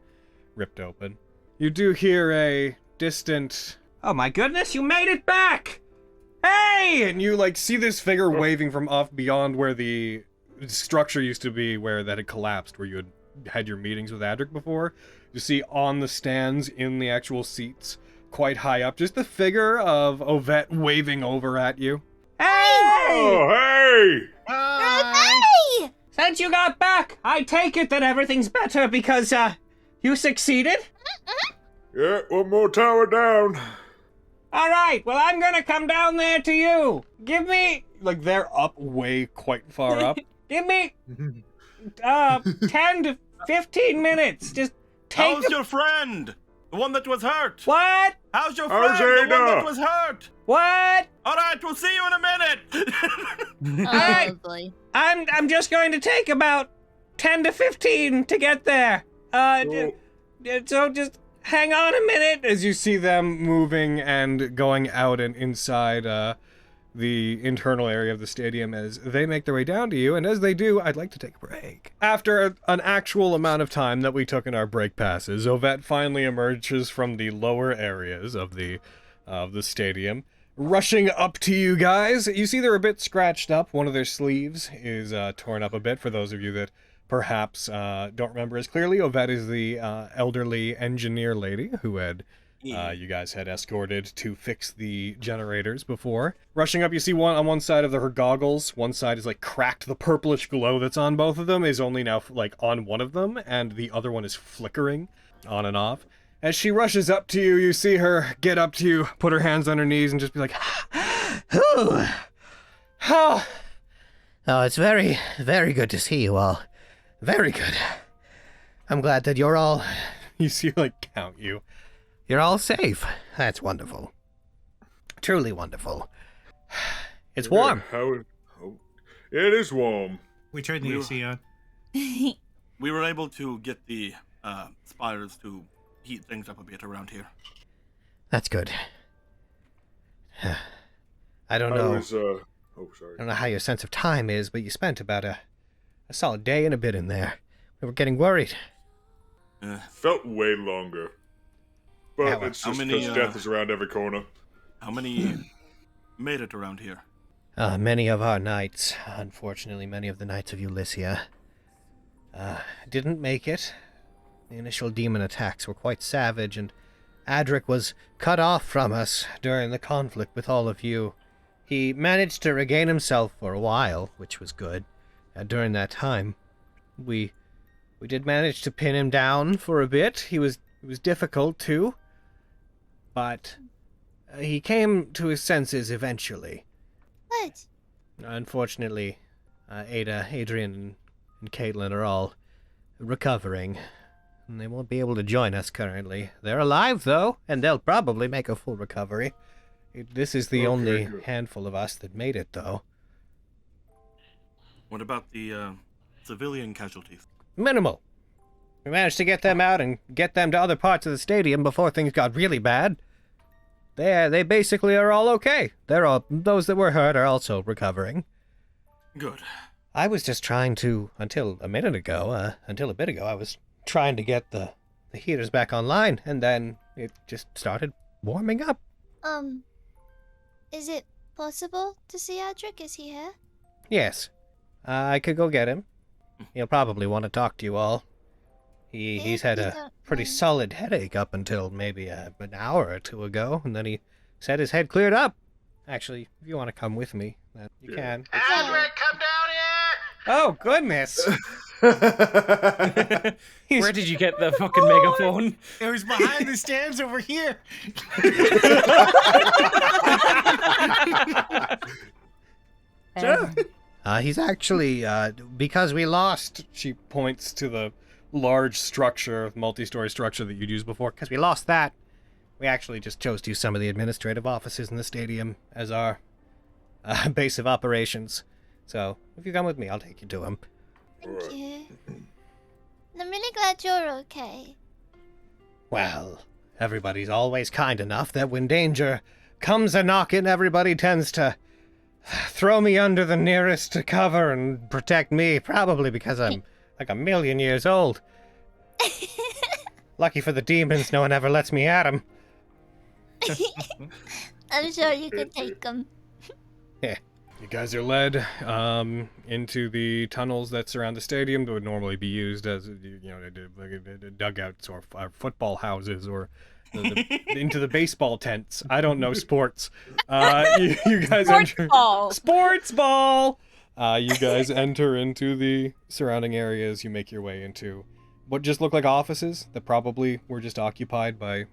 ripped open. You do hear a distant, "Oh my goodness, you made it back! Hey!" And you, like, see this figure waving from off beyond where the structure used to be, where that had collapsed, where you had your meetings with Adrick before. You see on the stands, in the actual seats, quite high up, just the figure of Ovette waving over at you. "Hey! Oh, hey! Hey! Since you got back, I take it that everything's better because, you succeeded? Yeah, one more tower down. Alright, well, I'm gonna come down there to you. Give me..." Like, they're up way quite far up. "Give me, 10 to 15 minutes. Just take How's your friend? The one that was hurt? What? How's your How's friend? The one Ada? that was hurt? What? Alright, we'll see you in a minute! Oh boy. I'm just going to take about 10 to 15 to get there. So just hang on a minute," as you see them moving and going out and inside the internal area of the stadium as they make their way down to you. And as they do, I'd like to take a break. After an actual amount of time that we took in our break passes, Ovette finally emerges from the lower areas of the stadium, rushing up to you guys. You see they're a bit scratched up. One of their sleeves is torn up a bit. For those of you that perhaps don't remember as clearly, Ovette is the elderly engineer lady who had you guys had escorted to fix the generators before. Rushing up, you see one on one side of her goggles. One side is like cracked. The purplish glow that's on both of them is only now like on one of them, and the other one is flickering on and off. As she rushes up to you, you see her get up to you, put her hands on her knees, and just be like, Oh, it's very, very good to see you all. Very good. I'm glad that you're all... You see her, like, count you. You're all safe. That's wonderful. Truly wonderful. It's warm. It is warm. We turned the AC on. We were able to get the spires to heat things up a bit around here. That's good. I don't know. Sorry. I don't know how your sense of time is, but you spent about a solid day and a bit in there. We were getting worried. Felt way longer. But Yeah, well, it's just because death is around every corner. How many made it around here? Many of our knights, unfortunately many of the knights of Ulyssia, didn't make it. The initial demon attacks were quite savage, and Adrick was cut off from us during the conflict with all of you. He managed to regain himself for a while, which was good. During that time, we did manage to pin him down for a bit. It was difficult too, but he came to his senses eventually. What? Unfortunately, Ada, Adrian, and Caitlin are all recovering, and they won't be able to join us currently. They're alive, though, and they'll probably make a full recovery. This is the only handful of us that made it, though. What about the civilian casualties? Minimal. We managed to get them out and get them to other parts of the stadium before things got really bad. They basically are all okay. Those that were hurt are also recovering. Good. I was just trying to, until a bit ago, I was trying to get the heaters back online, and then it just started warming up. Is it possible to see Adrick? Is he here? Yes. I could go get him. He'll probably want to talk to you all. He's had a pretty solid headache up until maybe an hour or two ago, and then he said his head cleared up. Actually, if you want to come with me, you can. Adrick, come down here! Oh, goodness! Where did you get the fucking megaphone? It was behind the stands over here. He's actually, because we lost, she points to the large structure, multi-story structure that you'd used before, because we lost that. We actually just chose to use some of the administrative offices in the stadium as our base of operations. So, if you come with me, I'll take you to him. Thank you. I'm really glad you're okay. Well, everybody's always kind enough that when danger comes a-knockin', everybody tends to throw me under the nearest cover and protect me, probably because I'm like 1,000,000 years old. Lucky for the demons, no one ever lets me at them. I'm sure you can take them. You guys are led into the tunnels that surround the stadium that would normally be used as, dugouts or football houses or into the baseball tents. I don't know sports. You guys enter sports ball. You guys enter into the surrounding areas. You make your way into what just look like offices that probably were just occupied by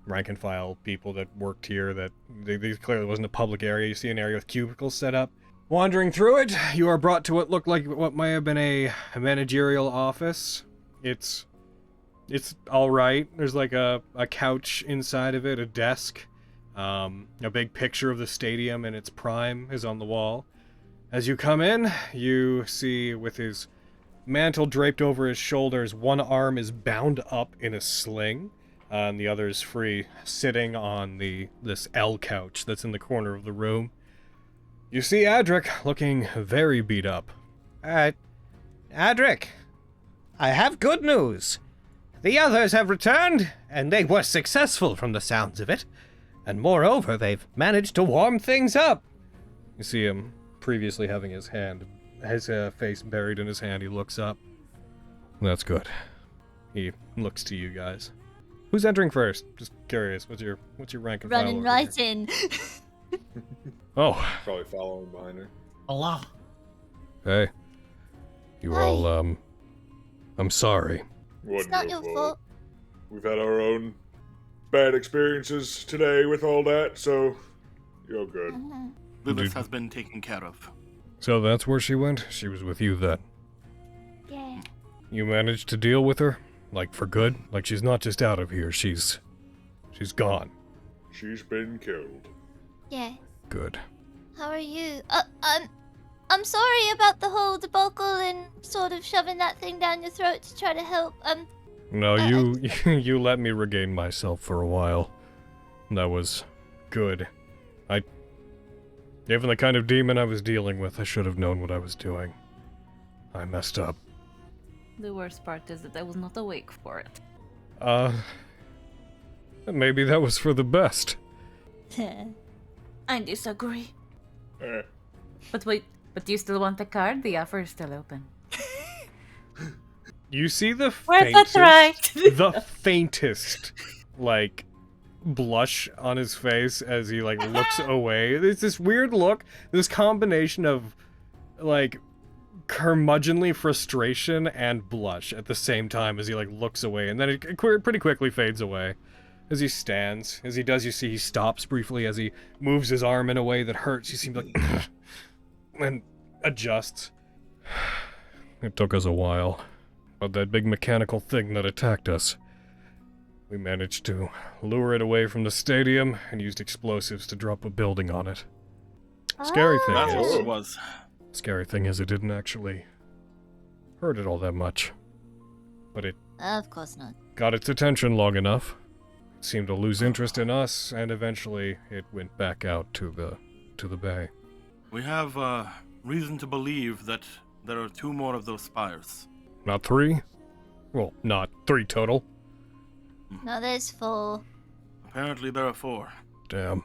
rank and file people that worked here. That they clearly wasn't a public area. You see an area with cubicles set up. Wandering through it, you are brought to what looked like what might have been a managerial office. It's all right. There's like a couch inside of it, a desk. A big picture of the stadium in its prime is on the wall. As you come in, you see with his mantle draped over his shoulders, one arm is bound up in a sling, and the other is free, sitting on this L couch that's in the corner of the room. You see Adrick looking very beat up. Adrick, I have good news. The others have returned, and they were successful from the sounds of it. And moreover, they've managed to warm things up. You see him previously having his face buried in his hand. He looks up. That's good. He looks to you guys. Who's entering first? Just curious. What's your rank and file? Running right in. Oh. Probably following behind her. Allah. Hey. You Hi. all, I'm sorry. It's not your fault. We've had our own bad experiences today with all that, so you're good. Lilith has been taken care of. So that's where she went? She was with you then? Yeah. You managed to deal with her? Like, for good? Like, she's not just out of here, she's gone. She's been killed. Yeah. Good. How are you? I'm sorry about the whole debacle and sort of shoving that thing down your throat to try to help. No, you let me regain myself for a while. That was good. Given the kind of demon I was dealing with, I should have known what I was doing. I messed up. The worst part is that I was not awake for it. Maybe that was for the best. I disagree. Eh. But wait, do you still want the card? The offer is still open. You see the Where's faintest, that right? the faintest, like, blush on his face as he, like, looks away. There's this weird look, this combination of, like, curmudgeonly frustration and blush at the same time as he, like, looks away, and then it pretty quickly fades away. As he stands, as he does, you see he stops briefly as he moves his arm in a way that hurts. You see him, like, and adjusts. It took us a while. But that big mechanical thing that attacked us, we managed to lure it away from the stadium and used explosives to drop a building on it. Scary thing That's is, what it was. scary thing is, it didn't actually hurt it all that much. But it Of course not. got its attention long enough. It seemed to lose interest in us, and eventually it went back out to the bay. We have reason to believe that there are 2 more of those spires. Not 3? Well, not 3 total. No, there's 4. Apparently there are 4. Damn.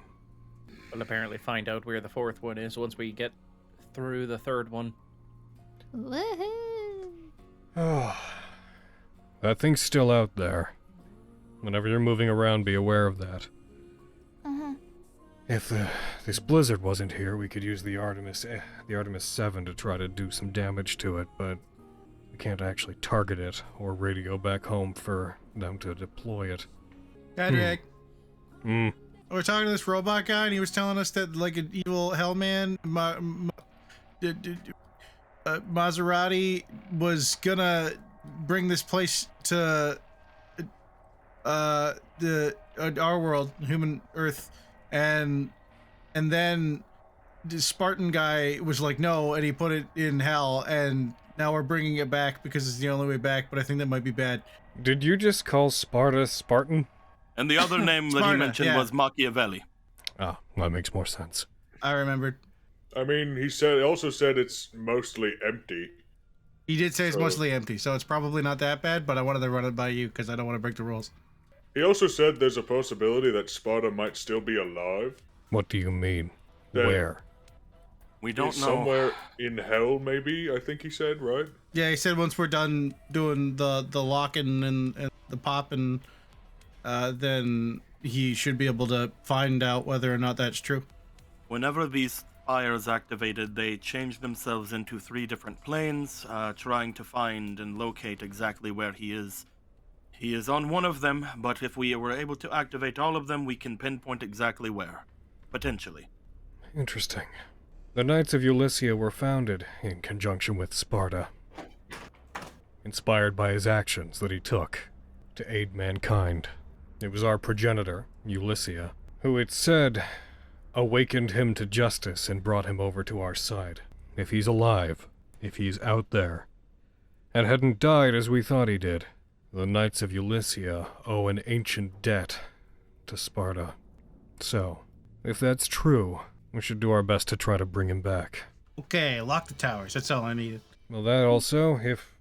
We'll apparently find out where the 4th one is once we get through the 3rd one. Woohoo! That thing's still out there. Whenever you're moving around, be aware of that. If this blizzard wasn't here, we could use the Artemis 7 to try to do some damage to it, but we can't actually target it or radio back home for them to deploy it. Adrick. Hmm. We're talking to this robot guy, and he was telling us that like an evil hellman, Maserati, was gonna bring this place to our world, human Earth, and then the Spartan guy was like, no, and he put it in hell, and now we're bringing it back because it's the only way back, but I think that might be bad. Did you just call Sparta Spartan? And the other name that he Sparta, mentioned yeah. was Machiavelli. Ah, that makes more sense. I remembered. I mean, he also said it's mostly empty. He did say it's So- mostly empty, so it's probably not that bad, but I wanted to run it by you because I don't want to break the rules. He also said there's a possibility that Sparta might still be alive. What do you mean? That- Where? We don't He's know. somewhere in hell, maybe, I think he said, right? Yeah, he said once we're done doing the locking and the popping, then he should be able to find out whether or not that's true. Whenever these spires activated, they changed themselves into 3 different planes, trying to find and locate exactly where he is. He is on one of them, but if we were able to activate all of them, we can pinpoint exactly where. Potentially. Interesting. The Knights of Ulyssia were founded in conjunction with Sparta, inspired by his actions that he took to aid mankind. It was our progenitor, Ulyssia, who it said awakened him to justice and brought him over to our side. If he's alive, if he's out there, and hadn't died as we thought he did, the Knights of Ulyssia owe an ancient debt to Sparta. So, if that's true, we should do our best to try to bring him back. Okay, lock the towers. That's all I needed. Well, that also, if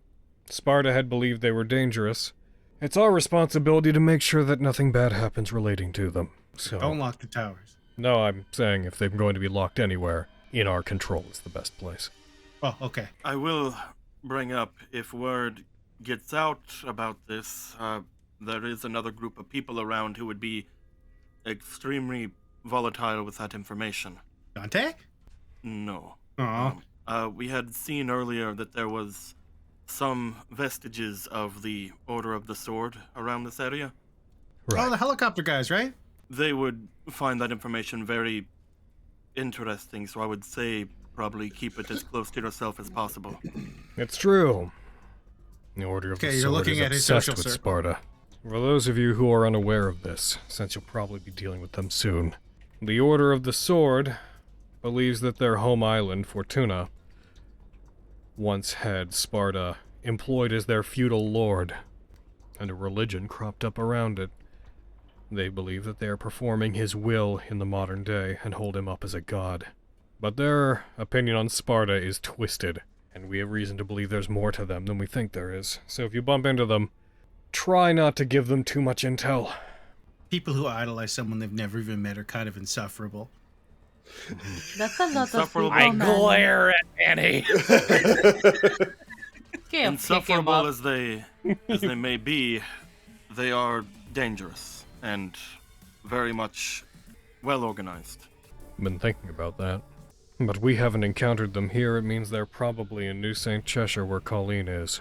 Sparta had believed they were dangerous, it's our responsibility to make sure that nothing bad happens relating to them. So, Don't lock the towers. no, I'm saying if they're going to be locked anywhere, in our control is the best place. Oh, okay. I will bring up, if word gets out about this, there is another group of people around who would be extremely volatile with that information. Dante? No. Aw. We had seen earlier that there was some vestiges of the Order of the Sword around this area. Right. Oh, the helicopter guys, right? They would find that information very interesting, so I would say probably keep it as close to yourself as possible. It's true. The Order of Okay, the you're Sword looking is at his obsessed social with circle. Sparta. For those of you who are unaware of this, since you'll probably be dealing with them soon, the Order of the Sword believes that their home island, Fortuna, once had Sparta employed as their feudal lord, and a religion cropped up around it. They believe that they are performing his will in the modern day and hold him up as a god. But their opinion on Sparta is twisted, and we have reason to believe there's more to them than we think there is. So if you bump into them, try not to give them too much intel. People who idolize someone they've never even met are kind of insufferable. That's a lot of Insufferable. people, I man. at Annie. Can't pick him Insufferable up. as they may be, they are dangerous and very much well organized. Been thinking about that. But we haven't encountered them here. It means they're probably in New St. Cheshire where Colleen is.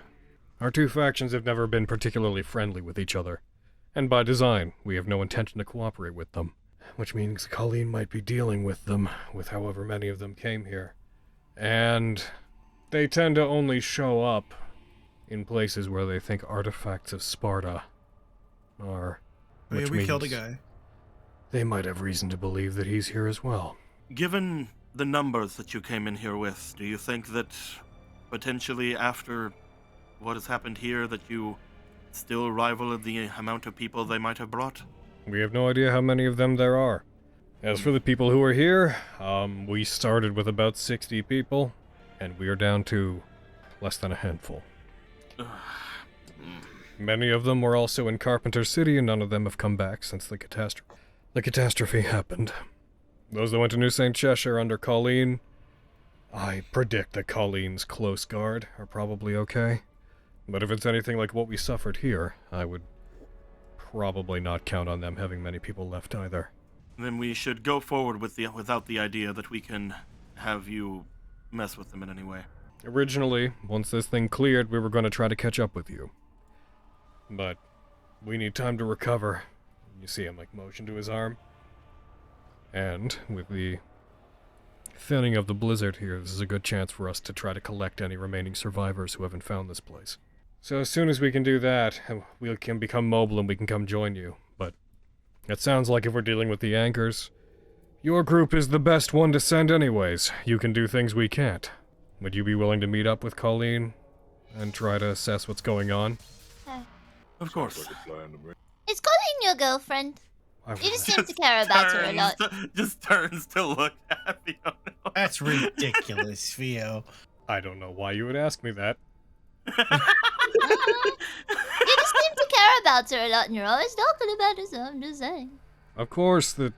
Our two factions have never been particularly friendly with each other. And by design, we have no intention to cooperate with them. Which means Colleen might be dealing with them, with however many of them came here. And they tend to only show up in places where they think artifacts of Sparta are. Oh, yeah, Which we killed a means guy. they might have reason to believe that he's here as well. Given the numbers that you came in here with, do you think that potentially after what has happened here that you still rival the amount of people they might have brought? We have no idea how many of them there are. As for the people who are here, we started with about 60 people, and we are down to less than a handful. Many of them were also in Carpenter City, and none of them have come back since the catastrophe happened. Those that went to New St. Cheshire under Colleen, I predict that Colleen's close guard are probably okay. But if it's anything like what we suffered here, I would probably not count on them having many people left either. then we should go forward without the idea that we can have you mess with them in any way. Originally, once this thing cleared, we were going to try to catch up with you. But we need time to recover. You see him, like, motion to his arm. And with the thinning of the blizzard here, this is a good chance for us to try to collect any remaining survivors who haven't found this place. So as soon as we can do that, we can become mobile and we can come join you. But it sounds like if we're dealing with the anchors, your group is the best one to send anyways. You can do things we can't. Would you be willing to meet up with Colleen and try to assess what's going on? Of course. Sounds like a plan to me. Is Colleen your girlfriend? You just seem to care about her a lot. Just turns to look at Theo. That's ridiculous, Theo. I don't know why you would ask me that. You just seem to care about her a lot, and you're always talking about her, so I'm just saying. Of course, the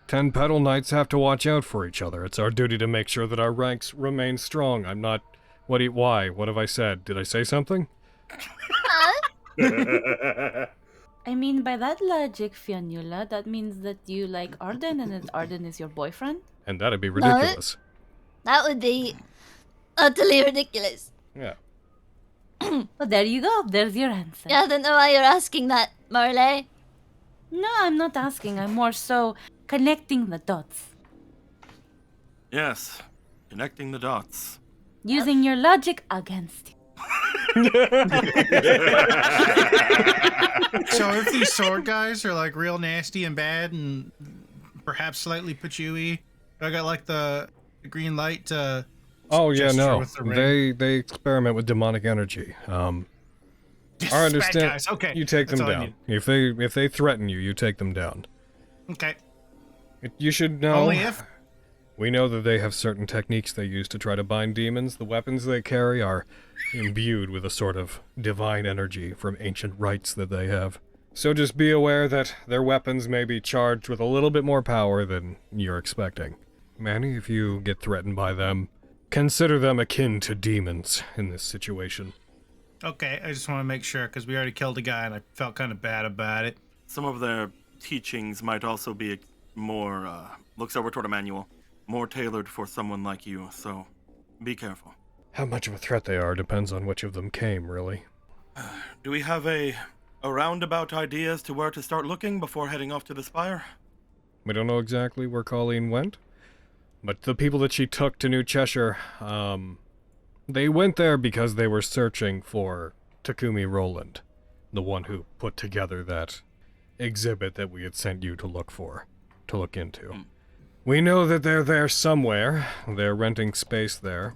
10 Petal Knights have to watch out for each other. It's our duty to make sure that our ranks remain strong. I'm not... Why? What have I said? Did I say something? I mean, by that logic, Fionnuala, that means that you like Arden and that Arden is your boyfriend? And that'd be ridiculous. That would be utterly ridiculous. Yeah. Well, there you go. There's your answer. Yeah, I don't know why you're asking that, Marley. No, I'm not asking. I'm more so connecting the dots. Yes, connecting the dots. Using your logic against you. So if these sword guys are like real nasty and bad and perhaps slightly patchouli, I got like the green light to Oh yeah, gesture no. with the ring. They experiment with demonic energy. Yes, I bad understand. guys. Okay, You take that's them all I down. need. If they threaten you, you take them down. Okay. You should know. Only if. We know that they have certain techniques they use to try to bind demons. The weapons they carry are imbued with a sort of divine energy from ancient rites that they have. So just be aware that their weapons may be charged with a little bit more power than you're expecting. Manny, if you get threatened by them, consider them akin to demons in this situation. Okay, I just want to make sure because we already killed a guy and I felt kind of bad about it. Some of their teachings might also be more, looks over toward a manual, more tailored for someone like you, so be careful. How much of a threat they are depends on which of them came, really. Do we have a roundabout idea as to where to start looking before heading off to the spire? We don't know exactly where Colleen went, but the people that she took to New Cheshire, they went there because they were searching for Takumi Roland, the one who put together that exhibit that we had sent you to look into. We know that they're there somewhere. They're renting space there.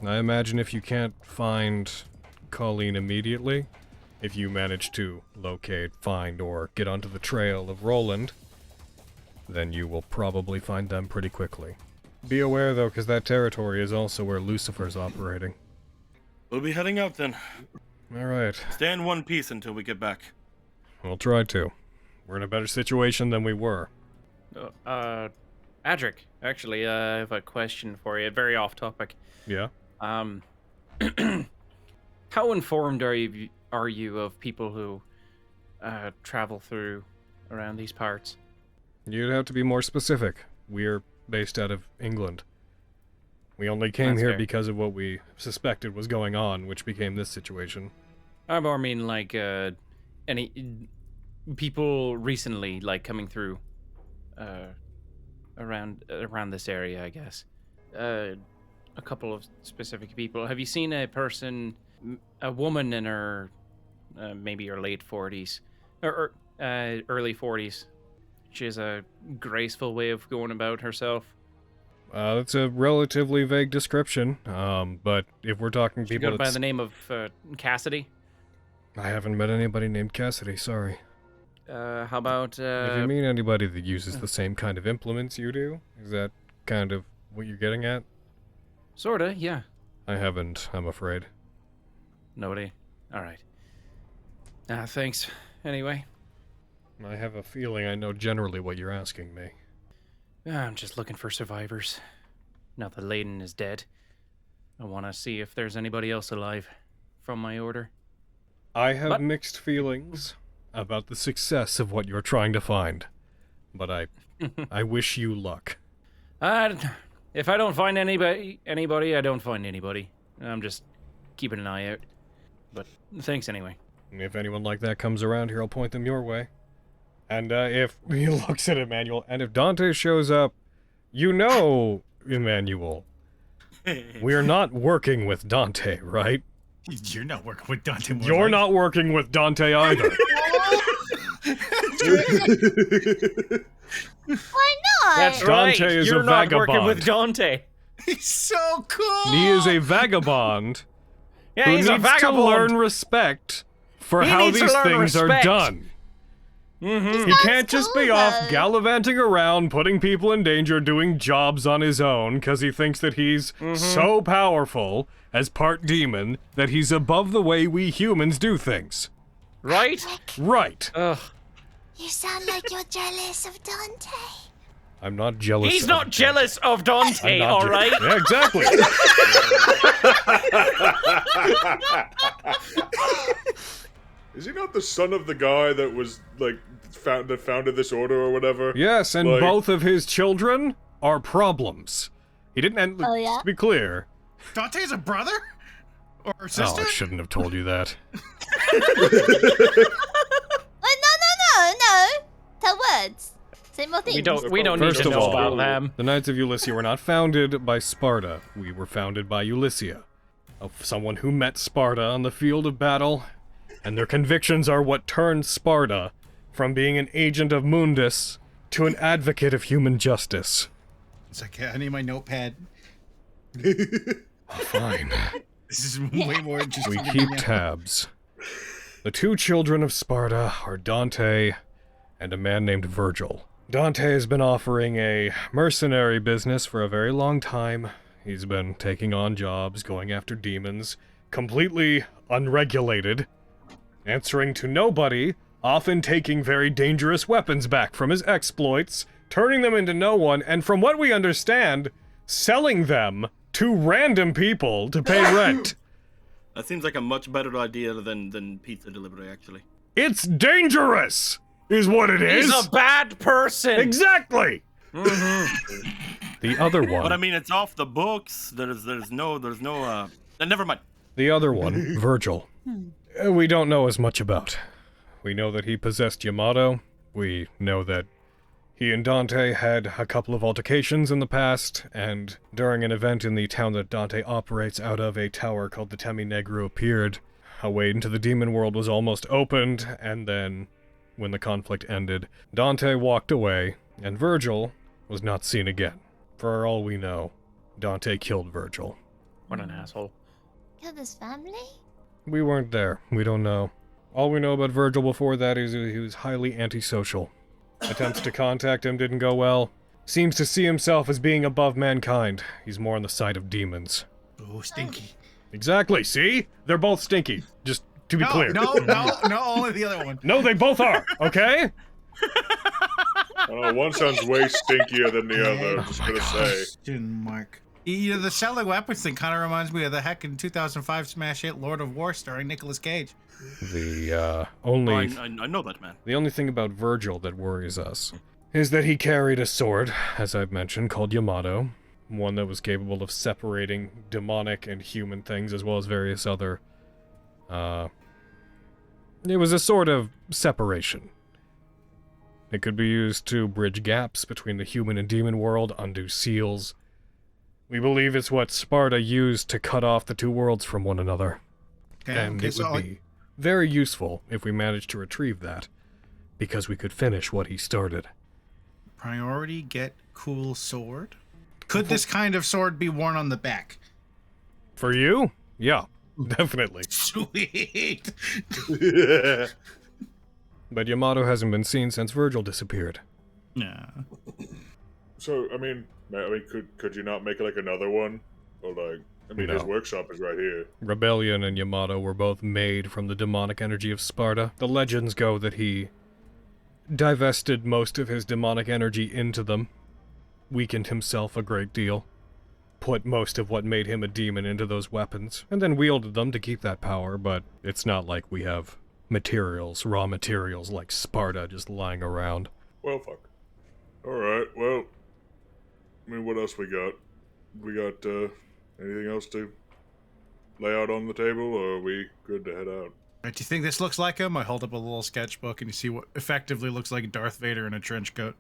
I imagine if you can't find Colleen immediately, if you manage to locate, find, or get onto the trail of Roland, then you will probably find them pretty quickly. Be aware, though, because that territory is also where Lucifer's operating. We'll be heading out then. Alright, Stay in one piece until we get back. we'll try to. We're in a better situation than we were. Adrick, actually, I have a question for you. Very off topic. Yeah? How informed are you of people who travel through around these parts? You'd have to be more specific. We're based out of England. We only came That's here fair. because of what we suspected was going on, which became this situation. I more mean like any people recently like coming through around this area, I guess. A couple of specific people. Have you seen a person, a woman in her maybe her late 40s or early 40s? She has a graceful way of going about herself. That's a relatively vague description, but if we're talking She people goes by the name of Cassidy. I haven't met anybody named Cassidy, sorry. How about If you mean anybody that uses the same kind of implements you do, is that kind of what you're getting at? sorta, yeah. I haven't, I'm afraid. Nobody. All right. Thanks. Anyway, I have a feeling I know generally what you're asking me. I'm just looking for survivors. Now that Layden is dead, I want to see if there's anybody else alive from my order. I have But- mixed feelings about the success of what you're trying to find. but I wish you luck. If I don't find anybody, I don't find anybody. I'm just keeping an eye out. But thanks anyway. If anyone like that comes around here, I'll point them your way. And if he looks at Emmanuel, and if Dante shows up, you know, Emmanuel, we are not working with Dante, right? You're not working with Dante. You're not working with Dante either. Why not? That's Dante right. is You're a not vagabond. working with Dante. He's so cool. He is a vagabond Yeah, who he's needs a vagabond. to learn respect for He how needs to these learn things are respect. done. Mm-hmm. He can't just cool, be off then. gallivanting around, putting people in danger, doing jobs on his own, because he thinks that he's so powerful as part demon that he's above the way we humans do things. Right? Right. Ugh. You sound like you're jealous of Dante. I'm not jealous. He's of not Dante. jealous of I'm Dante, not all je- right? Yeah, exactly. Is he not the son of the guy that was like that founded this order or whatever? Yes, and Like- both of his children are problems. He didn't end. Oh, yeah? To be clear. Dante's a brother or Oh, sister? I shouldn't have told you that. No. Tell words. Say more things. We don't need First to of know all, about them. the Knights of Ulyssia were not founded by Sparta. We were founded by Ulyssia, of someone who met Sparta on the field of battle, and their convictions are what turned Sparta from being an agent of Mundus to an advocate of human justice. It's like, I need my notepad. Fine. This is way more interesting. We than keep now. tabs. The two children of Sparta are Dante and a man named Virgil. Dante has been offering a mercenary business for a very long time. He's been taking on jobs, going after demons, completely unregulated, answering to nobody, often taking very dangerous weapons back from his exploits, turning them into no one, and from what we understand, selling them to random people to pay rent. That seems like a much better idea than pizza delivery, actually. It's dangerous, is what it is. He's a bad person. Exactly. Mm-hmm. The other one. But I mean, it's off the books. There's no. Never mind. The other one, Virgil. We don't know as much about. We know that he possessed Yamato. We know that he and Dante had a couple of altercations in the past, and during an event in the town that Dante operates out of, a tower called the Temi Negru appeared. A way into the demon world was almost opened, and then, when the conflict ended, Dante walked away, and Virgil was not seen again. For all we know, Dante killed Virgil. What an asshole. Killed his family? We weren't there. We don't know. All we know about Virgil before that is he was highly antisocial. Attempts to contact him didn't go well. Seems to see himself as being above mankind. He's more on the side of demons. Oh, stinky. Exactly, see? They're both stinky. Just to be clear. No, only the other one. No, they both are, okay? I don't know, one sounds way stinkier than the other, I'm just gonna say. Question mark. You know, the selling weapons thing kind of reminds me of the heck in 2005 smash hit Lord of War starring Nicolas Cage. The, only... I know that, man. The only thing about Virgil that worries us is that he carried a sword, as I've mentioned, called Yamato. One that was capable of separating demonic and human things, as well as various other... It was a sort of separation. It could be used to bridge gaps between the human and demon world, undo seals. We believe it's what Sparta used to cut off the two worlds from one another. And it would be very useful if we managed to retrieve that, because we could finish what he started. Priority, get cool sword. Could this kind of sword be worn on the back? For you? Yeah, definitely. Sweet. But Yamato hasn't been seen since Virgil disappeared. Yeah. So, I mean, could you not make like another one? Or like, I mean, his No. workshop is right here. Rebellion and Yamato were both made from the demonic energy of Sparta. The legends go that he divested most of his demonic energy into them, weakened himself a great deal, put most of what made him a demon into those weapons, and then wielded them to keep that power, but it's not like we have materials, raw materials like Sparta just lying around. Well, fuck. Alright, well, I mean, what else we got? We got, anything else to lay out on the table, or are we good to head out? Right, do you think this looks like him? I hold up a little sketchbook and you see what effectively looks like Darth Vader in a trench coat.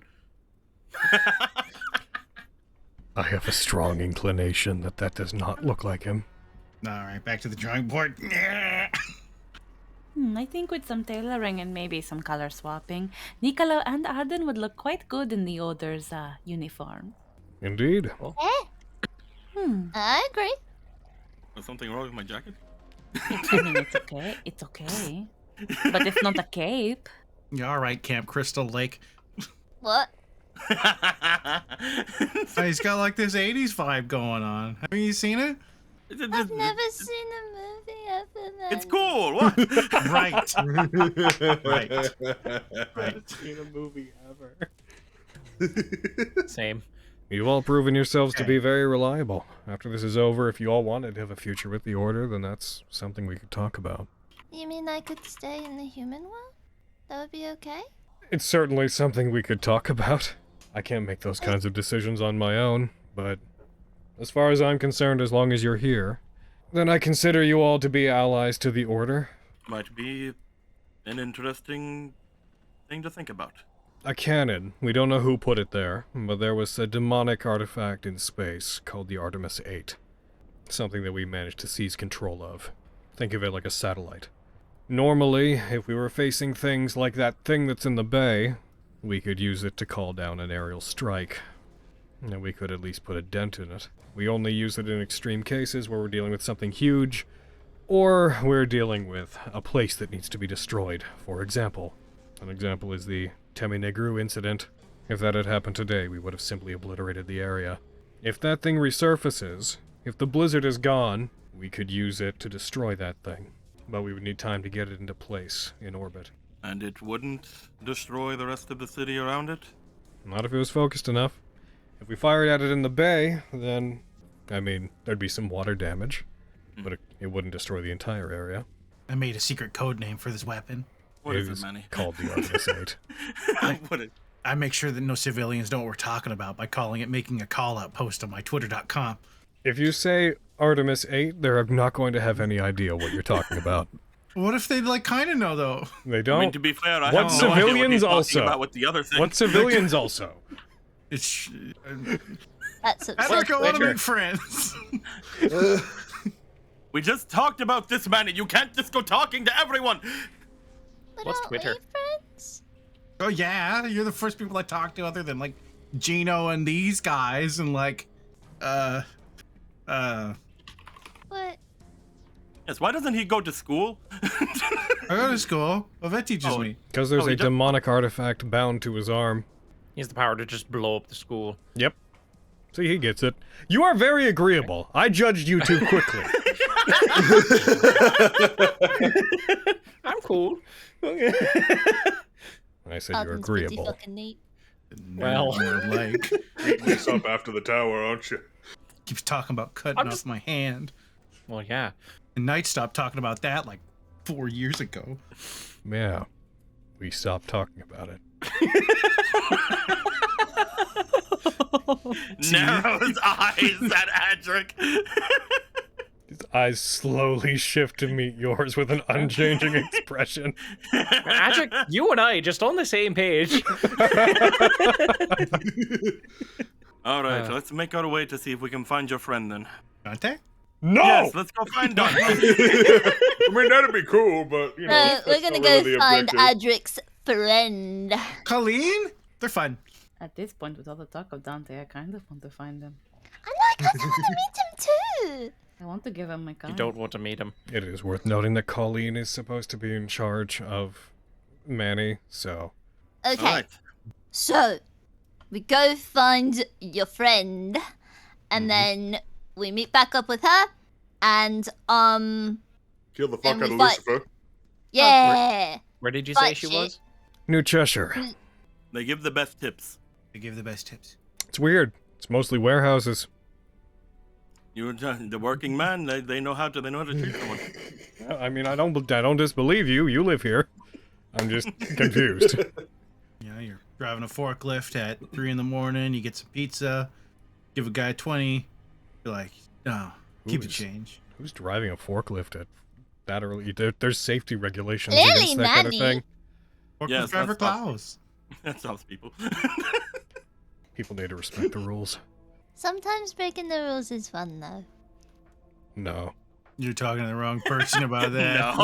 I have a strong inclination that that does not look like him. Alright, back to the drawing board. I think with some tailoring and maybe some color swapping, Nicolo and Arden would look quite good in the Order's uniform. Indeed. I agree. There's something wrong with my jacket? I mean, it's okay. It's okay. But it's not a cape. Yeah, alright, Camp Crystal Lake. What? He's got like this 80s vibe going on. Have you seen it? I've never seen a movie other than... It's cool. What? Right. Right. Right. Seen a movie ever. Same. You've all proven yourselves to Okay. be very reliable. After this is over, if you all wanted to have a future with the Order, then that's something we could talk about. You mean I could stay in the human world? That would be okay? It's certainly something we could talk about. I can't make those kinds of decisions on my own, but as far as I'm concerned, as long as you're here, then I consider you all to be allies to the Order. Might be an interesting thing to think about. A cannon. We don't know who put it there, but there was a demonic artifact in space called the Artemis 8. Something that we managed to seize control of. Think of it like a satellite. Normally, if we were facing things like that thing that's in the bay, we could use it to call down an aerial strike. And we could at least put a dent in it. We only use it in extreme cases where we're dealing with something huge, or we're dealing with a place that needs to be destroyed. For example, an example is the Teminegru incident. If that had happened today, we would have simply obliterated the area. If that thing resurfaces, if the blizzard is gone, we could use it to destroy that thing. But we would need time to get it into place in orbit. And it wouldn't destroy the rest of the city around it? Not if it was focused enough. If we fired at it in the bay, then, I mean, there'd be some water damage, but it wouldn't destroy the entire area. I made a secret code name for this weapon. What is was it, Manny? called the Artemis 8. What it? I make sure that no civilians know what we're talking about by calling it making a call-out post on my twitter.com. If you say Artemis 8, they're not going to have any idea what you're talking about. What if they like kind of know though? They don't. I mean, to be fair, I What have no idea what civilians he's talking also? about with the other thing. What civilians also? It's That's I don't upsetting. want to make friends. We just talked about this, Manny. You can't just go talking to everyone. But What's aren't Twitter? we friends? Oh yeah, you're the first people I talk to other than like Geno and these guys and like What? Yes, why doesn't he go to school? I go to school. Well, that teaches me. Because there's he a does- demonic artifact bound to his arm. He has the power to just blow up the school. Yep. See, he gets it. You are very agreeable. I judged you too quickly. I'm cool. I said you're Arden's pretty agreeable. fucking neat. Well. More like Beating this up after the tower, aren't you? keeps talking about cutting I'm off just- my hand. Well, yeah. And Knight stopped talking about that like 4 years ago. Yeah. We stopped talking about it. Narrows eyes at Adrick. His eyes slowly shift to meet yours with an unchanging expression. Adrick, you and I just on the same page. All right, let's make our way to see if we can find your friend then. Dante? No! Yes, let's go find Dante. I mean, that'd be cool, but, you know. No, we're that's gonna not go really the find objective. Adrick's friend. Colleen? They're fun. At this point, with all the talk of Dante, I kind of want to find him. I kind of want to meet him too. I want to give him my card. You don't want to meet him. It is worth noting that Colleen is supposed to be in charge of Manny, so... Okay, All right. so we go find your friend, and then we meet back up with her, and Kill the fuck And out we of fight. Lucifer. yeah. Where did you say Fight she shit. was? New Cheshire. They give the best tips. They give the best tips. It's weird. It's mostly warehouses. You're the working man. They know how to treat someone. I mean, I don't disbelieve you. You live here. I'm just confused. Yeah, you're driving a forklift at 3 in the morning. You get some pizza, give a guy 20. You're like, no, keep the change. Who's driving a forklift at that early? There's safety regulations Clearly against that kind of Manny. thing. Forklift Yes, driver that's awesome. Klaus. That stops people. People need to respect the rules. Sometimes breaking the rules is fun, though. No. You're talking to the wrong person about that.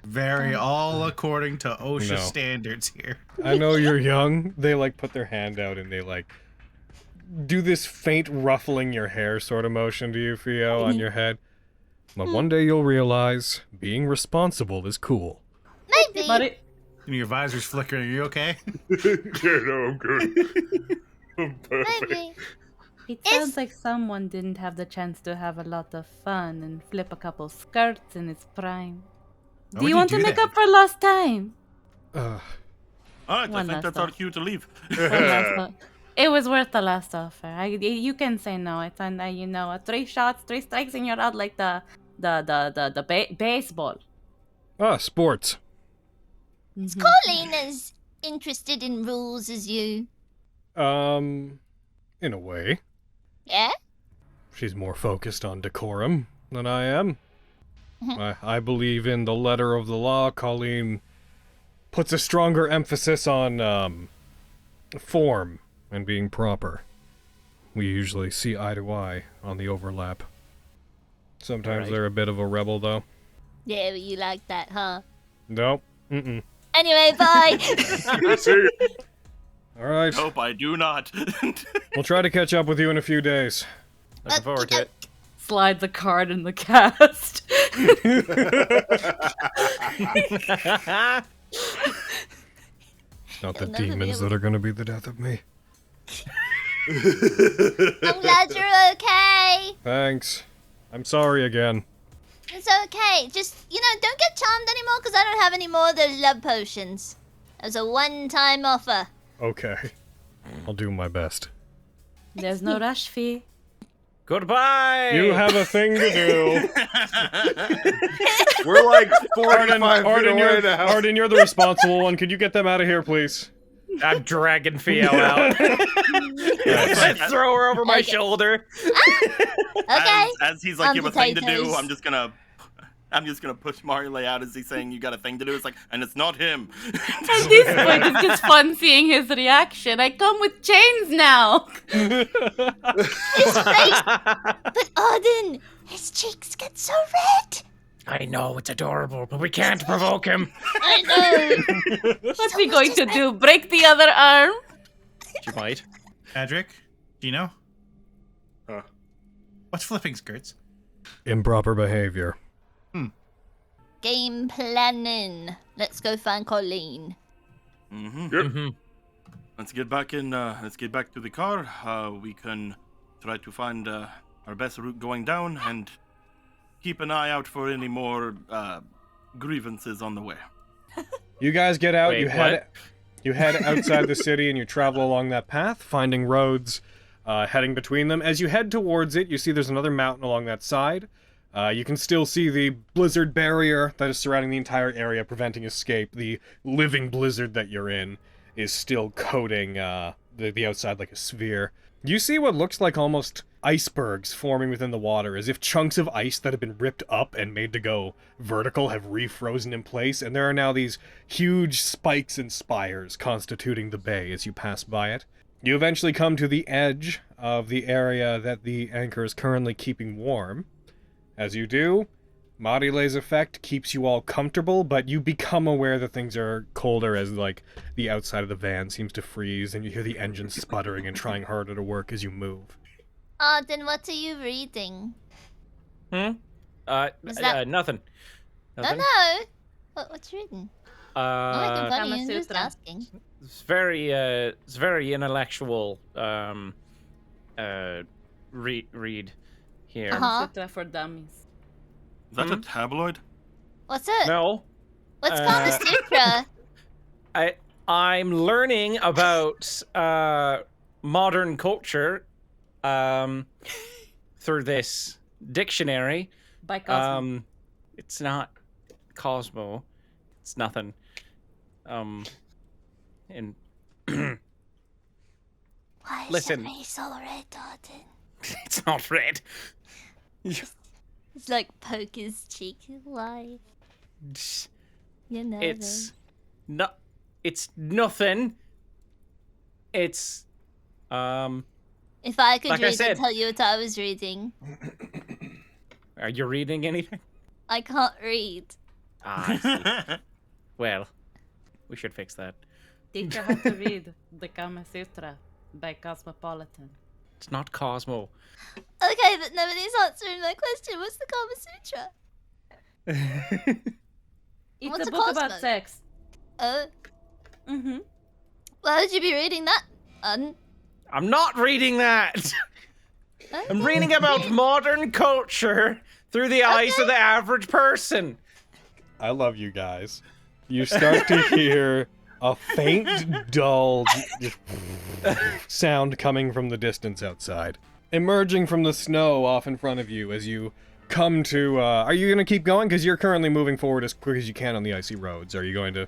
Very all according to OSHA No. standards here. I know you're young. They like put their hand out and they like do this faint ruffling your hair sort of motion to you, Theo, on your head. But one day you'll realize being responsible is cool. Maybe. But it, Your visor's flickering. Are you okay? Yeah, no, I'm good. I'm perfect. Maybe. It sounds like someone didn't have the chance to have a lot of fun and flip a couple skirts in its prime. Why Do would you you want do to make that? up for lost time? All right, I One think last that's our thought. cue to leave. It was worth the last offer. You can say no. It's on, you know, 3 shots, 3 strikes, and you're out like the baseball. Sports. Is Mhm. Colleen as interested in rules as you? In a way. Yeah? She's more focused on decorum than I am. Mhm. I believe in the letter of the law. Colleen puts a stronger emphasis on, form and being proper. We usually see eye to eye on the overlap. Sometimes Right. they're a bit of a rebel, though. Yeah, well, you like that, huh? Nope. Mm-mm. Anyway, bye. See ya. All right. Nope, I do not. We'll try to catch up with you in a few days. Looking forward to it. slide the card in the cast. Not the You'll never be demons able- that are going to be the death of me. I'm glad you're okay. Thanks. I'm sorry again. It's okay. Just, don't get charmed anymore because I don't have any more of those love potions. It was a one-time offer. Okay. I'll do my best. There's no rush fee. Goodbye. You have a thing to do. We're like 45 feet Arden, away now. Arden, you're the responsible one. Could you get them out of here, please? I'm dragging Theo out. Let's throw her over my Okay. shoulder. Okay. As he's like, you have a thing to do. potatoes. I'm just gonna push Marley out as he's saying you got a thing to do. It's like, and it's not him. At this point, it's just fun seeing his reaction. I come with chains now. His face. But Arden, his cheeks get so red. I know, it's adorable, but we can't provoke him. I know. What's he going to do? Break the other arm? She might. Adrick, Geno, Huh. what's flipping skirts? Improper behavior. Game planning. Let's go find Colleen. Mm-hmm. Yep. Mm-hmm. Let's get back in. Let's get back to the car. We can try to find our best route going down and keep an eye out for any more grievances on the way. You guys get out. Wait, you head outside the city and you travel along that path, finding roads, heading between them. As you head towards it, you see there's another mountain along that side. You can still see the blizzard barrier that is surrounding the entire area, preventing escape. The living blizzard that you're in is still coating the outside like a sphere. You see what looks like almost icebergs forming within the water, as if chunks of ice that have been ripped up and made to go vertical have refrozen in place, and there are now these huge spikes and spires constituting the bay as you pass by it. You eventually come to the edge of the area that the anchor is currently keeping warm. As you do, Marile's effect keeps you all comfortable, but you become aware that things are colder as, like, the outside of the van seems to freeze, and you hear the engine sputtering and trying harder to work as you move. Arden, what are you reading? Is that- nothing. Nothing. No. What's you reading? Not making fun of Kama you, I'm just Sutra. asking. It's very intellectual. Read here. Uh-huh. Sutra for dummies. Is that a tabloid? What's it? No, What's Kama Sutra? I'm learning about modern culture through this dictionary. By Cosmo. It's not Cosmo. It's nothing. And Why Listen. is your face all red, Arden? it's not red. It's like poke his cheek. Why? You know. It's not. It's nothing. It's If I could like I read said- and tell you what I was reading, Are you reading anything? I can't read. Ah, I see. Well, we should fix that. Teacher had to read the Kama Sutra by Cosmopolitan. It's not Cosmo. Okay, but nobody's answering my question. What's the Kama Sutra? It's What's a a book Cosmo? about sex. Oh, Mm-hmm. why would you be reading that? I'm not reading that. I'm reading about modern culture through the eyes of the average person. I love you guys. You start to hear a faint, dull just sound coming from the distance outside. Emerging from the snow off in front of you as you come to, are you going to keep going? Because you're currently moving forward as quick as you can on the icy roads. Are you going to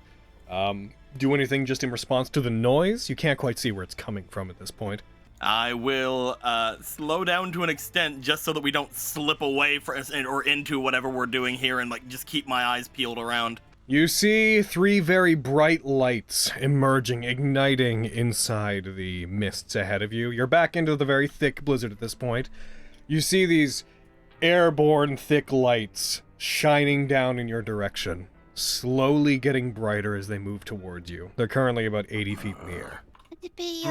do anything just in response to the noise? You can't quite see where it's coming from at this point. I will slow down to an extent just so that we don't slip away or into whatever we're doing here, and like just keep my eyes peeled around. You see 3 very bright lights emerging, igniting inside the mists ahead of you. You're back into the very thick blizzard at this point. You see these airborne thick lights shining down in your direction, slowly getting brighter as they move towards you. They're currently about 80 feet in the air. Could it be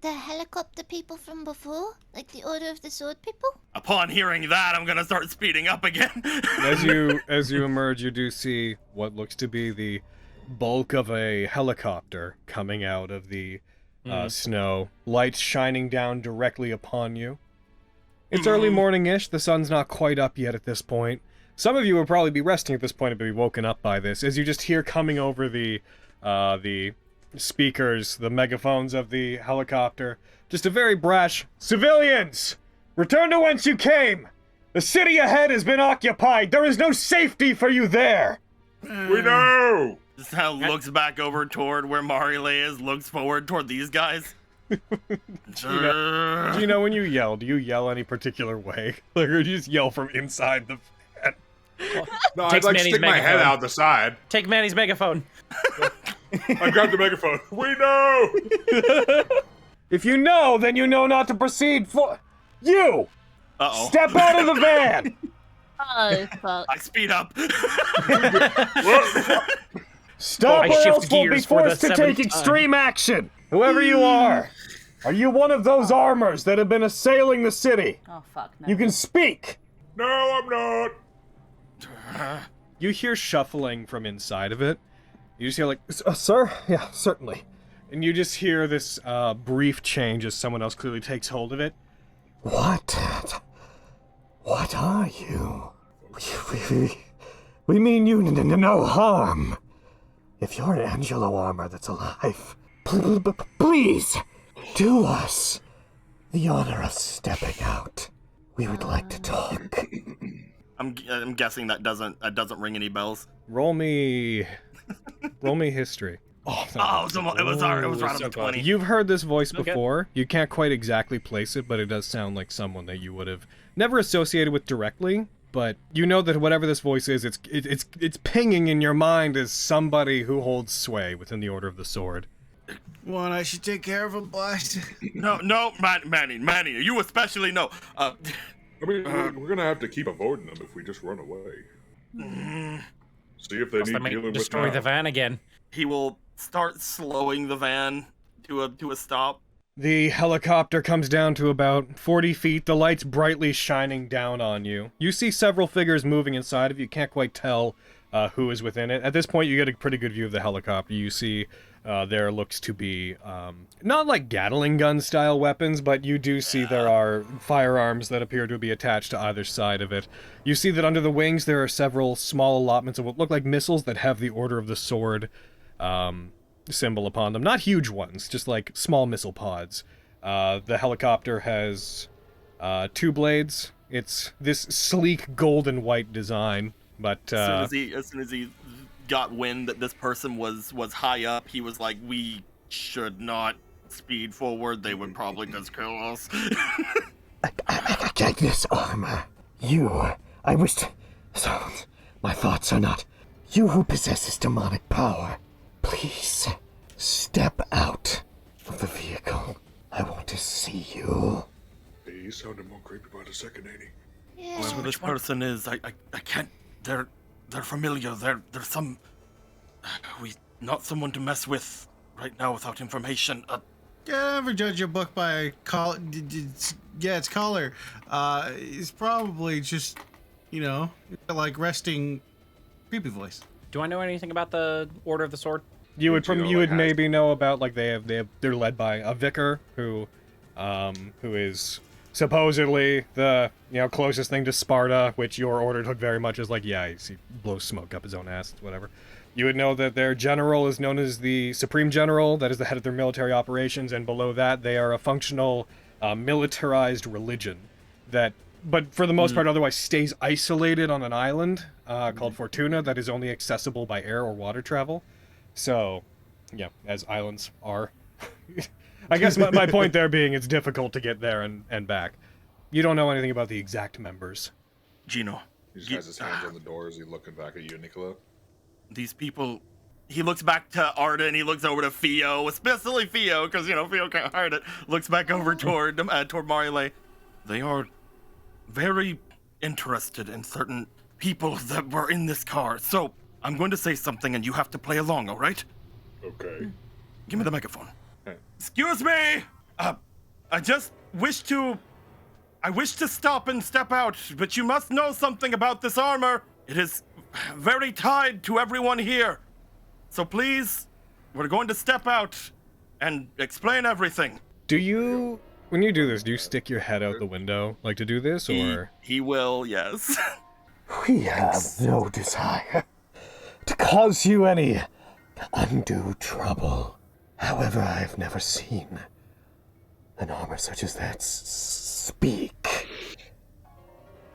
the helicopter people from before? Like the Order of the Sword people? Upon hearing that, I'm gonna start speeding up again. As you emerge, you do see what looks to be the bulk of a helicopter coming out of the snow. Lights shining down directly upon you. It's early morning-ish. The sun's not quite up yet at this point. Some of you will probably be resting at this point and be woken up by this, as you just hear coming over the speakers, the megaphones of the helicopter, just a very brash, "Civilians! Return to whence you came! The city ahead has been occupied! There is no safety for you there!" We know! Just how looks back over toward where Marile is, looks forward toward these guys. Do you know when you yell, do you yell any particular way? Like, or do you just yell from inside the van? No, I'd Takes like to Manny's stick my head megaphone. out the side. Take Manny's megaphone. I grab the megaphone. We know! If you know, then you know not to proceed for... You! Uh-oh. Step out of the van! Oh, fuck. I speed up. Stop I or shift else we'll be gears for the forced to 7th take time. extreme action! Whoever you are you one of those armors that have been assailing the city? Oh, fuck. No. You can speak! No, I'm not! You hear shuffling from inside of it. You just hear like, sir? Yeah, certainly. And you just hear this brief change as someone else clearly takes hold of it. What are you? We mean you no harm. If you're an Angelo armor that's alive, please do us the honor of stepping out. We would like to talk. I'm guessing that doesn't ring any bells. Roll me history. Oh, It was right up to 20. You've heard this voice before. You can't quite exactly place it, but it does sound like someone that you would have never associated with directly. But you know that whatever this voice is, it's pinging in your mind as somebody who holds sway within the Order of the Sword. One I should take care of him, boss. No, Manny, you especially know. I mean, we're gonna have to keep avoiding them if we just run away. See if they Plus, need they might dealing with destroy now. the van again. He will start slowing the van to a stop. The helicopter comes down to about 40 feet, the lights brightly shining down on you. You see several figures moving inside of you. You can't quite tell who is within it. At this point, you get a pretty good view of the helicopter. You see there looks to be, not like Gatling gun style weapons, but you do see there are firearms that appear to be attached to either side of it. You see that under the wings there are several small allotments of what look like missiles that have the Order of the Sword symbol upon them. Not huge ones, just like small missile pods. The helicopter has 2 blades. It's this sleek gold and white design, but As soon as he got wind that this person was high up, he was like, we should not speed forward. They would probably just kill us. I take this armor. I wish to... So, my thoughts are not... You who possesses demonic power, please, step out of the vehicle. I want to see you. He sounded more creepy by the second, ain't he? Yeah. Whoever this person is, I can't... They're familiar. They're some... Not someone to mess with right now without information. Never judge a book by its color. It's probably just, like resting creepy voice. Do I know anything about the Order of the Sword? You would maybe know about, like, they're led by a vicar who is supposedly the closest thing to Sparta, which your order took very much as like, yeah, he blows smoke up his own ass, whatever. You would know that their general is known as the Supreme General, that is the head of their military operations, and below that they are a functional militarized religion that, but for the most part otherwise stays isolated on an island called Fortuna that is only accessible by air or water travel. So, yeah, as islands are. I guess my point there being it's difficult to get there and back. You don't know anything about the exact members. Geno. He just has his hands on the door as he's looking back at you, Nicola. These people... He looks back to Arden, he looks over to Theo, especially Theo, because, Theo can't hide it. Looks back over toward Marile. They are very interested in certain people that were in this car. So, I'm going to say something and you have to play along, all right? Okay. Give me the microphone. Excuse me! I wish to stop and step out, but you must know something about this armor. It is very tied to everyone here. So please, we're going to step out and explain everything. When you do this, do you stick your head out the window, like to do this, or? He will, yes. We have no desire to cause you any undue trouble. However, I've never seen an armor such as that speak.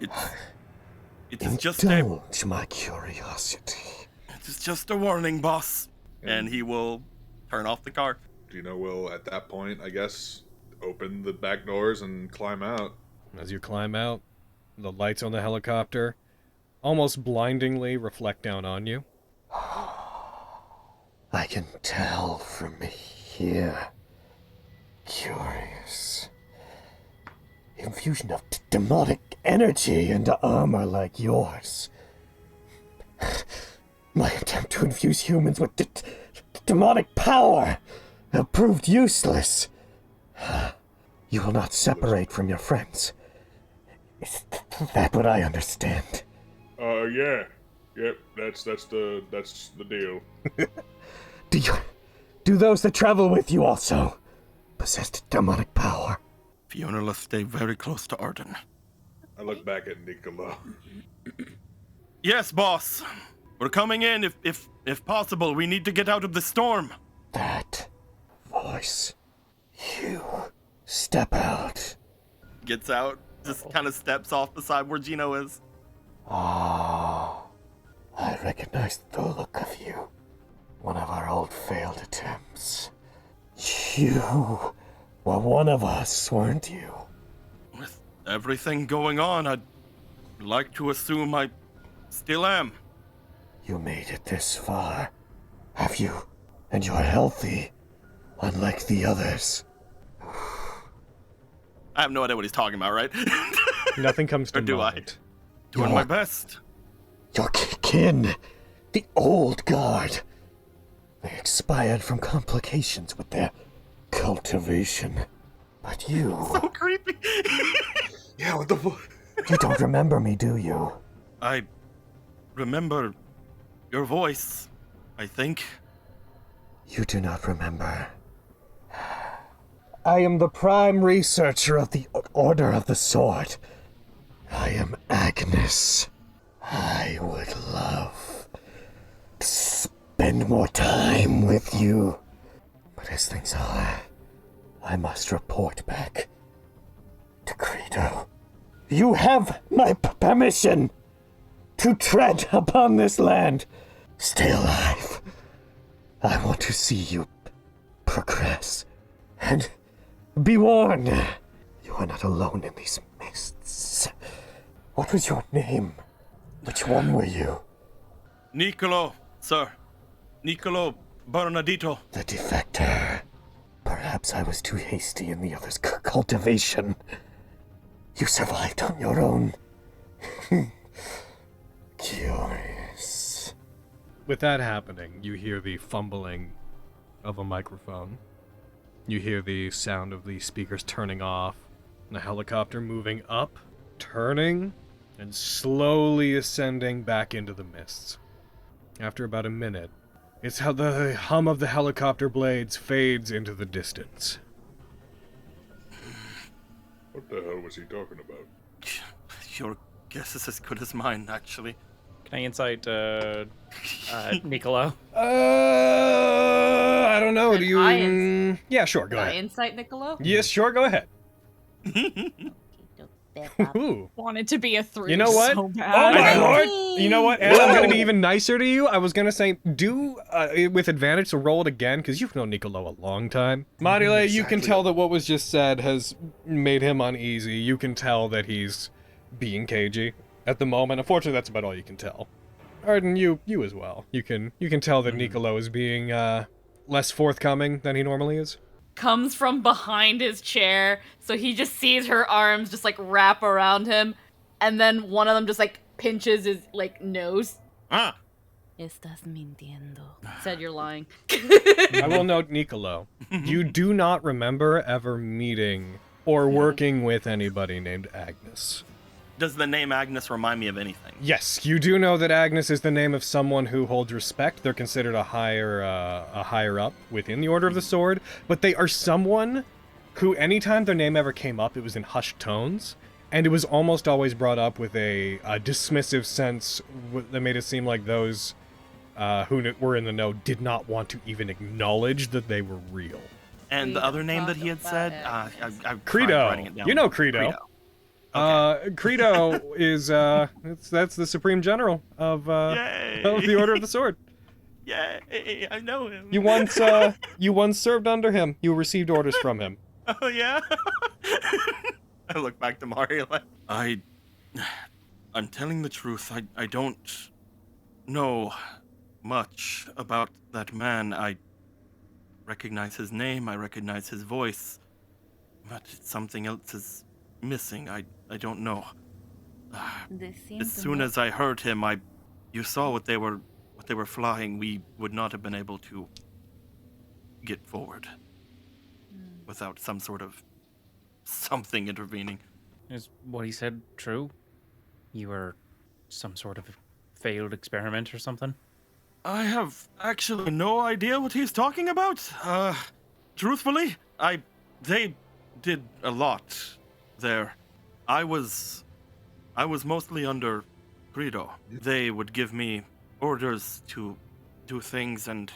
It's just Indulge my curiosity. It's just a warning, boss. And he will turn off the car. Geno will, at that point, I guess, open the back doors and climb out. As you climb out, the lights on the helicopter almost blindingly reflect down on you. I can tell from here. Curious. Infusion of demonic energy into armor like yours. My attempt to infuse humans with demonic power have proved useless. You will not separate from your friends. Is that what I understand? Yeah. Yep, that's the deal. Do those that travel with you also possess demonic power? Fiona, let's stay very close to Arden. I look back at Nicola. Yes, boss. We're coming in if possible. We need to get out of the storm. That voice. You step out. Gets out, just kind of steps off beside where Geno is. Oh, I recognize the look of you. One of our old failed attempts. You were one of us, weren't you? With everything going on, I'd like to assume I still am. You made it this far, have you? And you're healthy, unlike the others. I have no idea what he's talking about, right? Nothing comes to or do mind. I? Doing my best. Your kin, the old guard. They expired from complications with their cultivation. But you... So creepy. Yeah, what the fuck? You don't remember me, do you? I remember your voice, I think. You do not remember. I am the prime researcher of the Order of the Sword. I am Agnes. I would love to spend more time with you. But as things are, I must report back to Credo. You have my permission to tread upon this land. Stay alive. I want to see you progress. And be warned, you are not alone in these mists. What was your name? Which one were you? Niccolo, sir. Niccolo Bernardito. The defector. Perhaps I was too hasty in the other's cultivation. You survived on your own. Curious. With that happening, you hear the fumbling of a microphone. You hear the sound of the speakers turning off, and the helicopter moving up, turning, and slowly ascending back into the mists. After about a minute, it's how the hum of the helicopter blades fades into the distance. What the hell was he talking about? Your guess is as good as mine, actually. Can I insight Niccolo? I don't know. Do you? Yeah, sure. Go Can I ahead. insight Niccolo? Yes, sure. Go ahead. Ooh. Wanted to be a 3. You know what? So Oh bad. my lord! You know what? And I'm gonna be even nicer to you. I was gonna say, do with advantage, so roll it again, because you've known Niccolo a long time. Marile, you can tell that what was just said has made him uneasy. You can tell that he's being cagey at the moment. Unfortunately, that's about all you can tell. Arden, you as well. You can tell that Niccolo is being less forthcoming than he normally is. Comes from behind his chair, so he just sees her arms just like wrap around him, and then one of them just like pinches his like nose. Ah! Estás mintiendo. Said you're lying. I will note, Niccolo, you do not remember ever meeting or working with anybody named Agnes. Does the name Agnes remind me of anything? Yes, you do know that Agnes is the name of someone who holds respect. They're considered a higher up within the Order of the Sword, but they are someone who, anytime their name ever came up, it was in hushed tones, and it was almost always brought up with a dismissive sense that made it seem like those who were in the know did not want to even acknowledge that they were real. And the other name that he had said? I've tried writing it Credo. down. You know Credo. Okay. Credo is that's the Supreme General of the Order of the Sword. Yay! I know him. You once served under him. You received orders from him. Oh yeah. I look back to Mario like I'm telling the truth. I don't know much about that man. I recognize his name. I recognize his voice, but something else is missing. I don't know. As soon as I heard him, you saw what they were flying. We would not have been able to get forward without some sort of something intervening. Is what he said true? You were some sort of failed experiment or something? I have actually no idea what he's talking about. Truthfully, they did a lot there. I was mostly under Credo. They would give me orders to do things and,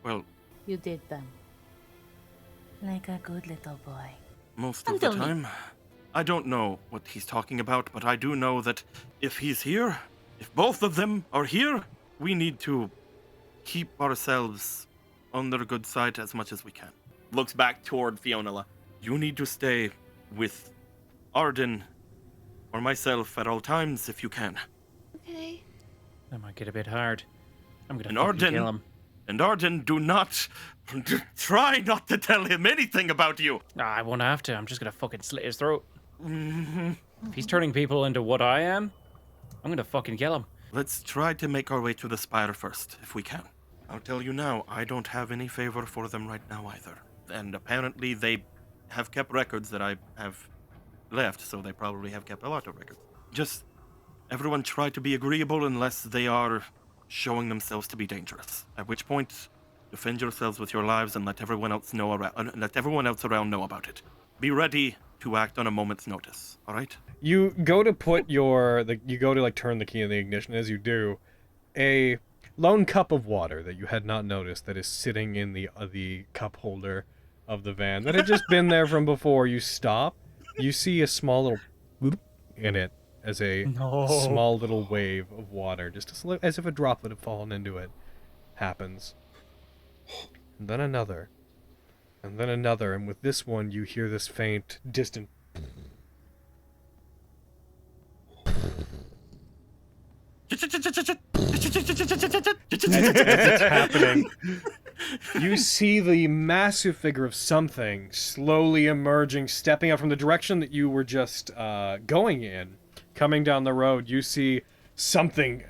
well... You did them. Like a good little boy. Most of the time. I don't know what he's talking about, but I do know that if he's here, if both of them are here, we need to keep ourselves on their good side as much as we can. Looks back toward Fionela. You need to stay with Arden or myself at all times if you can. Okay. That might get a bit hard. I'm gonna And fucking kill him. And Arden, do not try not to tell him anything about you. I won't have to. I'm just gonna fucking slit his throat. Mm-hmm. If he's turning people into what I am, I'm gonna fucking kill him. Let's try to make our way to the spire first, if we can. I'll tell you now, I don't have any favor for them right now either. And apparently they have kept records that I have left, so they probably have kept a lot of records. Just everyone try to be agreeable unless they are showing themselves to be dangerous. At which point, defend yourselves with your lives and let everyone else around know about it. Be ready to act on a moment's notice. All right? You go to put you go to like turn the key in the ignition. As you do, a lone cup of water that you had not noticed that is sitting in the cup holder of the van that had just been there from before. You stop. You see a small little boop in it, as a small little wave of water, just as if a droplet had fallen into it, happens. And then another. And then another, and with this one you hear this faint, distant it's happening. You see the massive figure of something slowly emerging, stepping out from the direction that you were just going in, coming down the road. You see something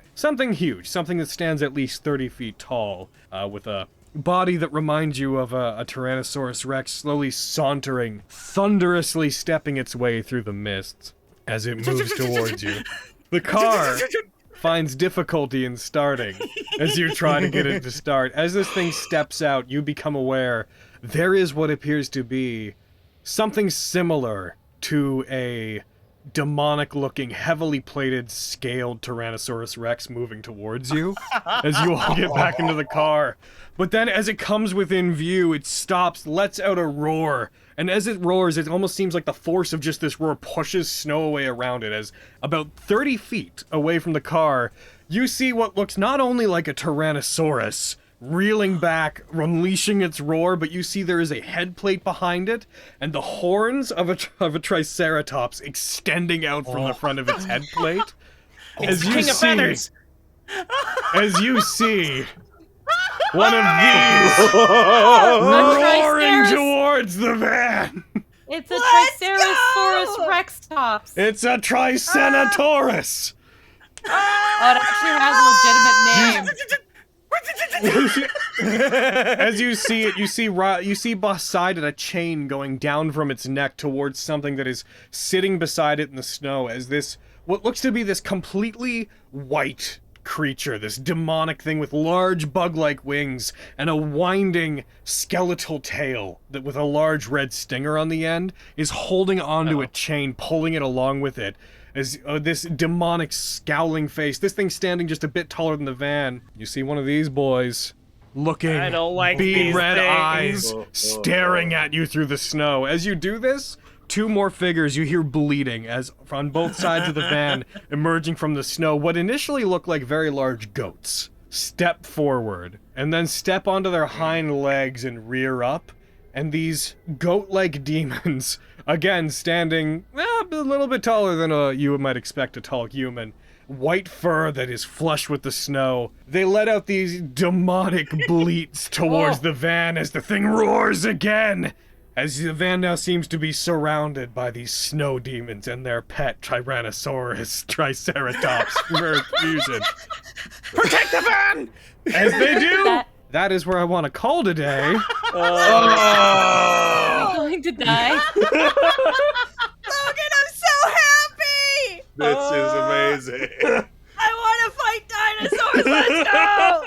huge, something that stands at least 30 feet tall, with a body that reminds you of a Tyrannosaurus Rex, slowly sauntering, thunderously stepping its way through the mists as it moves towards you. The car finds difficulty in starting as you try to get it to start. As this thing steps out, you become aware there is what appears to be something similar to a demonic-looking, heavily plated, scaled Tyrannosaurus Rex moving towards you as you all get back into the car. But then as it comes within view, it stops, lets out a roar, and as it roars, it almost seems like the force of just this roar pushes snow away around it. As about 30 feet away from the car, you see what looks not only like a Tyrannosaurus reeling back, unleashing its roar, but you see there is a head plate behind it, and the horns of a Triceratops extending out from the front of its head plate. As you see, as you see one of these roaring towards the van. It's a Triceratops Rex tops. It's a Triceratops. Oh, it actually has a legitimate name. As you see it, you see beside it a chain going down from its neck towards something that is sitting beside it in the snow, as this, what looks to be this completely white creature, this demonic thing with large bug-like wings and a winding skeletal tail that with a large red stinger on the end is holding onto a chain, pulling it along with it. As this demonic scowling face, this thing standing just a bit taller than the van. You see one of these boys looking, I don't like bead these red things. eyes staring at you through the snow. As you do this, two more figures you hear bleeding as on both sides of the van, emerging from the snow, what initially look like very large goats, step forward and then step onto their hind legs and rear up, and these goat-like demons, again standing a little bit taller than you might expect a tall human, white fur that is flush with the snow. They let out these demonic bleats towards the van as the thing roars again, as the van now seems to be surrounded by these snow demons and their pet Tyrannosaurus Triceratops fusion. Protect the van! As they do! That is where I want to call today. I'm going to die. Logan, I'm so happy! This is amazing. I want to fight dinosaurs. Let's go!